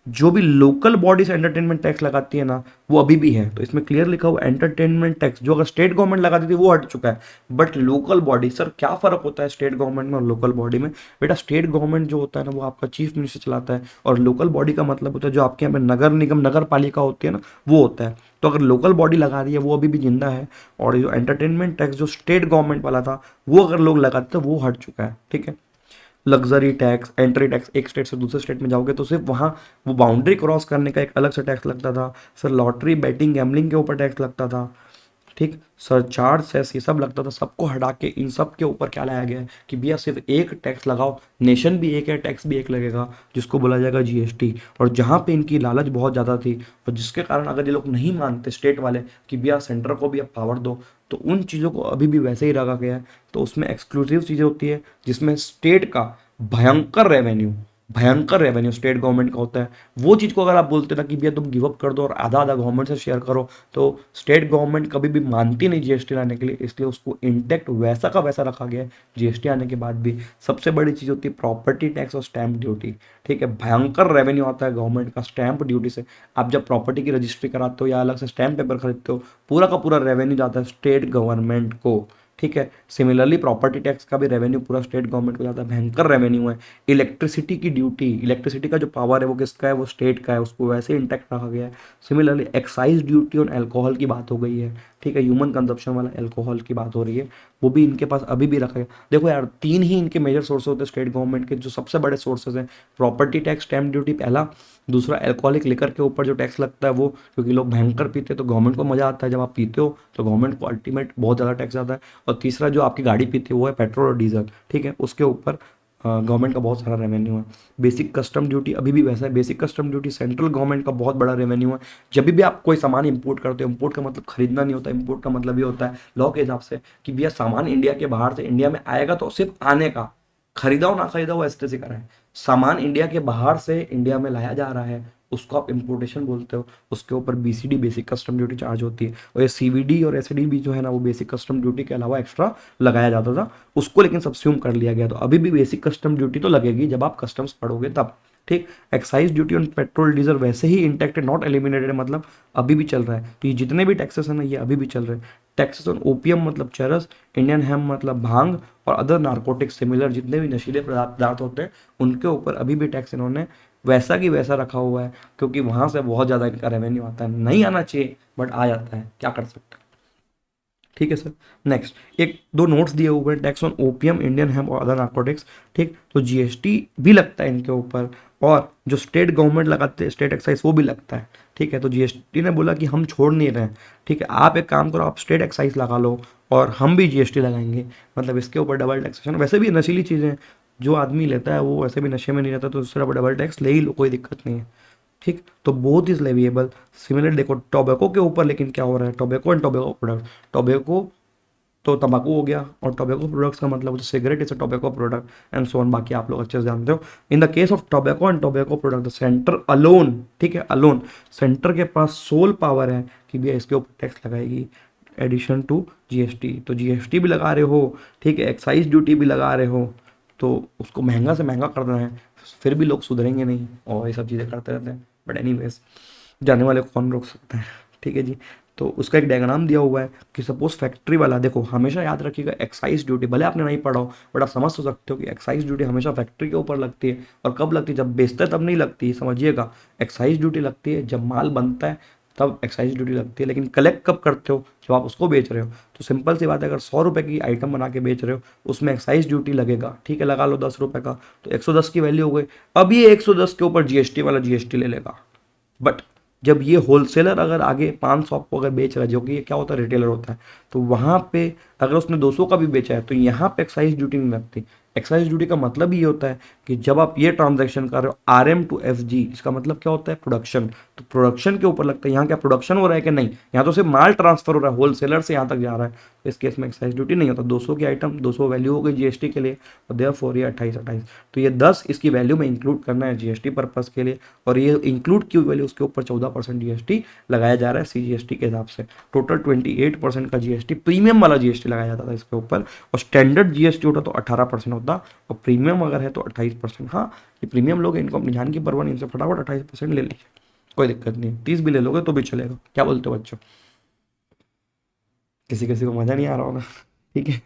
जो भी लोकल बॉडी से एंटरटेनमेंट टैक्स लगाती है ना, वो अभी भी है। तो इसमें क्लियर लिखा हुआ एंटरटेनमेंट टैक्स, जो अगर स्टेट गवर्नमेंट लगाती थी वो हट चुका है, बट लोकल बॉडी, सर क्या फर्क होता है स्टेट गवर्नमेंट में और लोकल बॉडी में? बेटा स्टेट गवर्नमेंट जो होता है ना वो आपका चीफ मिनिस्टर चलाता है, और लोकल बॉडी का मतलब होता है जो आपके यहाँ पे नगर निगम, नगर पालिका होती है ना, वो होता है। तो अगर लोकल बॉडी लगा रही है वो अभी भी जिंदा है, और जो एंटरटेनमेंट टैक्स जो स्टेट गवर्नमेंट वाला था वो अगर लोग लगाते थे वो हट चुका है, ठीक है। लग्जरी टैक्स, एंट्री टैक्स, एक स्टेट से दूसरे स्टेट में जाओगे तो सिर्फ वहाँ वो बाउंड्री क्रॉस करने का एक अलग से टैक्स लगता था। फिर लॉटरी, बैटिंग, गैमलिंग के ऊपर टैक्स लगता था, ठीक। सरचार्ज, सेस, ये सब लगता था, सबको हटा के इन सब के ऊपर क्या लाया गया है कि भैया सिर्फ एक टैक्स लगाओ, नेशन भी एक है, टैक्स भी एक लगेगा, जिसको बोला जाएगा जीएसटी। और जहाँ पे इनकी लालच बहुत ज़्यादा थी और जिसके कारण अगर ये लोग नहीं मानते स्टेट वाले कि भैया सेंटर को भी अब पावर दो, तो उन चीज़ों को अभी भी वैसे ही रखा गया है। तो उसमें एक्सक्लूसिव चीज़ें होती है जिसमें स्टेट का भयंकर रेवेन्यू, भयंकर रेवेन्यू स्टेट गवर्नमेंट का होता है। वो चीज़ को अगर आप बोलते ना कि भैया तुम गिव अप कर दो और आधा आधा गवर्नमेंट से शेयर करो, तो स्टेट गवर्नमेंट कभी भी मानती नहीं जीएसटी लाने के लिए, इसलिए उसको इंटैक्ट वैसा का वैसा रखा गया है जीएसटी आने के बाद भी। सबसे बड़ी चीज़ होती है प्रॉपर्टी टैक्स और स्टैंप ड्यूटी, ठीक है। भयंकर रेवेन्यू आता है गवर्नमेंट का स्टैंप ड्यूटी से। आप जब प्रॉपर्टी की रजिस्ट्री कराते हो या अलग से स्टैंप पेपर खरीदते हो, पूरा का पूरा रेवेन्यू जाता है स्टेट गवर्नमेंट को, ठीक है। सिमिलरली प्रॉपर्टी टैक्स का भी रेवेन्यू पूरा स्टेट गवर्नमेंट को जाता है, भयंकर रेवेन्यू है। इलेक्ट्रिसिटी की ड्यूटी, इलेक्ट्रिसिटी का जो पावर है वो किसका है, वो स्टेट का है, उसको वैसे इंटैक्ट रखा गया है। Similarly excise duty on alcohol की बात हो गई है, ठीक है, ह्यूमन कंजप्शन वाला अल्कोहल की बात हो रही है, वो भी इनके पास अभी भी रखा गया। देखो यार, तीन ही इनके मेजर सोर्स होते हैं स्टेट गवर्नमेंट के, जो सबसे बड़े सोर्सेज हैं, प्रॉपर्टी टैक्स, स्टैम्प ड्यूटी पहला, दूसरा अल्कोहलिक लिकर के ऊपर जो टैक्स लगता है वो, क्योंकि लोग भयंकर पीते हैं तो गवर्नमेंट को मजा आता है, जब आप पीते हो तो गवर्नमेंट को अल्टीमेट बहुत ज़्यादा टैक्स आता है। और तीसरा जो आपकी गाड़ी पीती है वो है पेट्रोल और डीजल, ठीक है, उसके ऊपर गवर्नमेंट का बहुत सारा रेवेन्यू है। बेसिक कस्टम ड्यूटी अभी भी वैसा है, basic custom duty central government का बहुत बड़ा रेवेन्यू है। जब भी आप कोई सामान इंपोर्ट करते हो, इंपोर्ट का मतलब खरीदना नहीं होता, इंपोर्ट का मतलब ये होता है लॉ के हिसाब से कि भैया सामान इंडिया के बाहर से इंडिया में आएगा तो सिर्फ आने का, खरीदा हो ना खरीदा हो ऐसे करा है, सामान इंडिया के बाहर से इंडिया में लाया जा रहा है उसको आप इम्पोर्टेशन बोलते हो। उसके ऊपर BCD, basic custom duty charge होती है, और ये सीवीडी और एसडी भी जो है ना वो बेसिक कस्टम ड्यूटी के अलावा एक्स्ट्रा लगाया जाता था, उसको लेकिन सब्स्यूम कर लिया गया। तो अभी भी बेसिक कस्टम ड्यूटी तो लगेगी जब आप कस्टम्स पढ़ोगे तब, ठीक। Excise duty on petrol diesel वैसे ही इंटैक्ट है, नॉट एलिमिनेटेड, मतलब अभी भी चल रहा है। तो ये जितने भी टैक्सेस है ना ये अभी भी चल रहे हैं। टैक्सेस ऑन ओपियम मतलब चरस, इंडियन हेम मतलब भांग, और अदर नार्कोटिक्स सिमिलर जितने भी नशीले पदार्थ होते हैं उनके ऊपर अभी भी टैक्स इन्होंने वैसा की वैसा रखा हुआ है, क्योंकि वहां से बहुत ज़्यादा इनका रेवेन्यू आता है। नहीं आना चाहिए बट आ जाता है, क्या कर सकते हैं। ठीक है सर। नेक्स्ट एक दो नोट्स दिए हुए हैं, tax on opium, Indian hemp और अदर नार्कोटिक्स। ठीक, तो जीएसटी भी लगता है इनके ऊपर, और जो स्टेट गवर्नमेंट लगाते हैं स्टेट एक्साइज वो भी लगता है। ठीक है, तो जीएसटी ने बोला कि हम छोड़ नहीं रहे हैं। ठीक है, आप एक काम करो, आप स्टेट एक्साइज लगा लो और हम भी जीएसटी लगाएंगे, मतलब इसके ऊपर डबल टैक्सेशन। वैसे भी नशीली चीज़ें जो आदमी लेता है वो वैसे भी नशे में नहीं रहता, तो उससे डबल टैक्स ले ही लो, कोई दिक्कत नहीं है। ठीक, तो बोथ इज लेविएबल। सिमिलर देखो टोबैको के ऊपर, लेकिन क्या हो रहा है, tobacco and tobacco product, tobacco तो तंबाकू हो गया, और टोबैको प्रोडक्ट्स का मतलब cigarette is a tobacco product and so on, बाकी आप लोग अच्छे से जानते हो। In the case of tobacco and tobacco product the centre alone, ठीक है, अलोन सेंटर के पास सोल पावर है कि भैया इसके ऊपर टैक्स लगाएगी एडिशन टू जीएसटी। तो जीएसटी भी लगा रहे हो, ठीक है, एक्साइज ड्यूटी भी लगा रहे हो, तो उसको महंगा से महंगा करना है, फिर भी लोग सुधरेंगे नहीं और ये सब चीज़ें करते रहते हैं। बट एनीवेज, जाने वाले को कौन रोक सकता है। ठीक है जी। तो उसका एक डायग्राम दिया हुआ है कि सपोज फैक्ट्री वाला, देखो हमेशा याद रखिएगा एक्साइज ड्यूटी, भले आपने नहीं पढ़ा हो बट आप समझ तो सकते हो कि एक्साइज ड्यूटी हमेशा फैक्ट्री के ऊपर लगती है। और कब लगती है, जब बेचता है तब नहीं लगती है, समझिएगा। एक्साइज ड्यूटी लगती है जब माल बनता है, तब एक्साइज ड्यूटी लगती है। लेकिन कलेक्ट कब करते हो, जब आप उसको बेच रहे हो। तो सिंपल सी बात है, अगर 100 रुपये की आइटम बना के बेच रहे हो उसमें एक्साइज ड्यूटी लगेगा, ठीक है, लगा लो 10 रुपये का, तो 110 की वैल्यू हो गई। अब ये 110 के ऊपर जीएसटी वाला जीएसटी ले लेगा। बट जब ये होलसेलर अगर आगे 500 आपको अगर बेच रहा है, जो कि ये क्या होता है, रिटेलर होता है, तो वहाँ पे अगर उसने 200 का भी बेचा है तो यहाँ पे एक्साइज ड्यूटी नहीं लगती। एक्साइज ड्यूटी का मतलब ये होता है कि जब आप ये ट्रांजैक्शन कर रहे हो RM टू FG, इसका मतलब क्या होता है, प्रोडक्शन, तो प्रोडक्शन के ऊपर लगता है। यहाँ क्या प्रोडक्शन हो रहा है कि नहीं, यहाँ तो सिर्फ माल ट्रांसफर हो रहा है, होलसेलर से यहाँ तक जा रहा है, तो इस केस में एक्साइज ड्यूटी नहीं होता। 200 की आइटम 200 वैल्यू हो गई जीएसटी के लिए, और देयरफॉर ये 28 तो ये 10 इसकी वैल्यू में इंक्लूड करना है जीएसटी पर्पज के लिए, और ये इंक्लूड की वैल्यू उसके ऊपर 14% जीएसटी लगाया जा रहा है सीजीएसटी के हिसाब से। टोटल 28% का जीएसटी, प्रीमियम वाला जीएसटी लगाया जाता था इसके ऊपर, और स्टैंडर्ड जीएसटी होता तो 18% होता, और प्रीमियम अगर है तो 28%। हाँ, ये प्रीमियम लोग, इनको अपनी जान की परवाह नहीं, इनसे फटाफट 28% ले लीजिए, कोई दिक्कत नहीं, 30 भी ले लोगे तो भी चलेगा। क्या बोलते हो बच्चों, किसी किसी को मजा नहीं आ रहा होगा। ठीक है।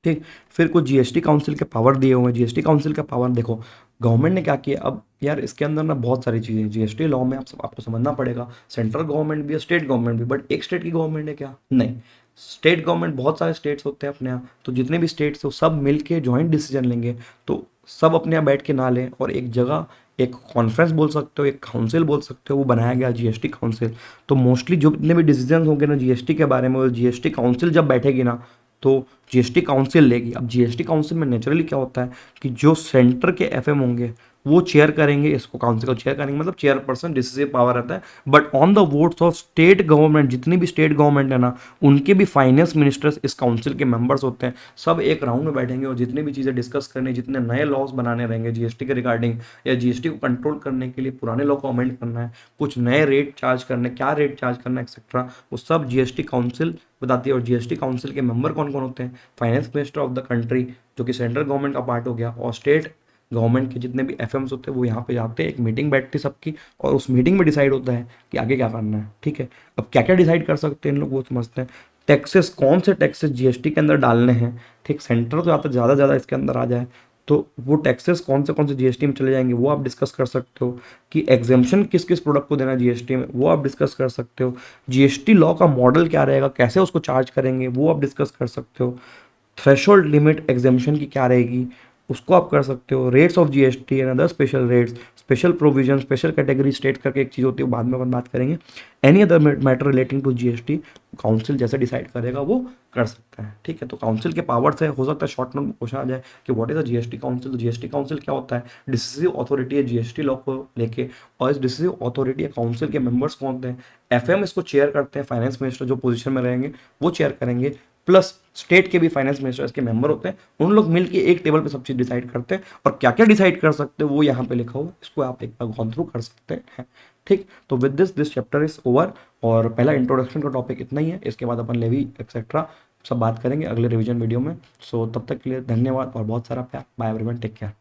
ठीक, फिर कुछ जीएसटी काउंसिल के पावर दिए हुए हैं। जीएसटी काउंसिल का पावर देखो, गवर्नमेंट ने क्या किया, अब यार इसके अंदर ना बहुत सारी चीज़ें जीएसटी लॉ में आपको समझना पड़ेगा। सेंट्रल गवर्नमेंट भी है, स्टेट गवर्नमेंट भी, बट एक स्टेट की गवर्नमेंट है क्या, नहीं। स्टेट गवर्नमेंट, बहुत सारे स्टेट्स होते हैं अपने यहाँ, तो जितने भी स्टेट्स हैं वो सब मिल के जॉइंट डिसीजन लेंगे, तो सब अपने यहाँ बैठ के ना लें, और एक जगह एक कॉन्फ्रेंस बोल सकते हो, एक काउंसिल बोल सकते हो, वो बनाया गया जीएसटी काउंसिल। तो मोस्टली जो जितने भी डिसीजन होंगे ना जीएसटी के बारे में, वो जीएसटी काउंसिल जब बैठेगी ना, तो जीएसटी काउंसिल लेगी। अब जीएसटी काउंसिल में नेचुरली क्या होता है कि जो सेंटर के एफएम होंगे वो चेयर करेंगे, इसको काउंसिल को चेयर करेंगे, मतलब चेयरपर्सन डिसीसिव पावर रहता है। But on the votes of state government, जितनी भी स्टेट गवर्नमेंट है ना, उनके भी फाइनेंस मिनिस्टर्स इस काउंसिल के मेंबर्स होते हैं। सब एक राउंड में बैठेंगे और जितनी भी चीज़ें डिस्कस करने, जितने नए लॉज बनाने रहेंगे जीएसटी के रिगार्डिंग, या जीएसटी को कंट्रोल करने के लिए पुराने लॉ को अमेंड करना है, कुछ नए रेट चार्ज करने, क्या रेट चार्ज करना एक्सेट्रा, वो सब जीएसटी काउंसिल बताती है। और जीएसटी काउंसिल के मेंबर कौन कौन होते हैं, finance minister of the country, जो कि सेंट्रल गवर्नमेंट का पार्ट हो गया, और स्टेट गवर्नमेंट के जितने भी एफएम्स होते हैं वो यहाँ पे जाते हैं, एक मीटिंग बैठती है सबकी, और उस मीटिंग में डिसाइड होता है कि आगे क्या करना है। ठीक है, अब क्या क्या डिसाइड कर सकते हैं इन लोग वो समझते हैं। टैक्सेस, कौन से टैक्सेस जीएसटी के अंदर डालने हैं, ठीक, सेंटर तो आता ज़्यादा ज़्यादा इसके अंदर आ जाए, तो वो टैक्सेस कौन से जीएसटी में चले जाएंगे वो आप डिस्कस कर सकते हो। कि एग्जेम्पशन किस किस प्रोडक्ट को देना है जीएसटी में, वो आप डिस्कस कर सकते हो। जीएसटी लॉ का मॉडल क्या रहेगा, कैसे उसको चार्ज करेंगे, वो आप डिस्कस कर सकते हो। थ्रेशोल्ड लिमिट एग्जेम्पशन की क्या रहेगी, उसको आप कर सकते हो। Rates of GST and other special rates, special provision, special category state करके एक चीज़ होती है, बाद में अपन बात करेंगे। Any other matter relating to GST, council जैसे डिसाइड करेगा वो कर सकता है। ठीक है, तो काउंसिल के पावर्स है, हो सकता है शॉर्ट नोट में क्वेश्चन आ जाए कि what is the GST council. तो जीएसटी काउंसिल क्या होता है, डिसिसिव अथॉरिटी है जीएसटी लॉ को लेके, और इस डिसिसिव अथॉरिटी या काउंसिल के मेंबर्स कौन होते हैं, एफएम इसको चेयर करते हैं, फाइनेंस मिनिस्टर जो पोजीशन में रहेंगे वो चेयर करेंगे, प्लस स्टेट के भी फाइनेंस मिनिस्टर इसके मेंबर होते हैं। उन लोग मिलके एक टेबल पे सब चीज़ डिसाइड करते हैं, और क्या क्या डिसाइड कर सकते हैं वो यहाँ पे लिखा हुआ है, इसको आप एक बार गॉन थ्रू कर सकते हैं। ठीक, तो with this chapter is over, और पहला इंट्रोडक्शन का टॉपिक इतना ही है, इसके बाद अपन लेवी एक्सेट्रा सब बात करेंगे अगले रिवीजन वीडियो में। सो तब तक के लिए धन्यवाद और बहुत सारा प्यार। Bye everyone, take care.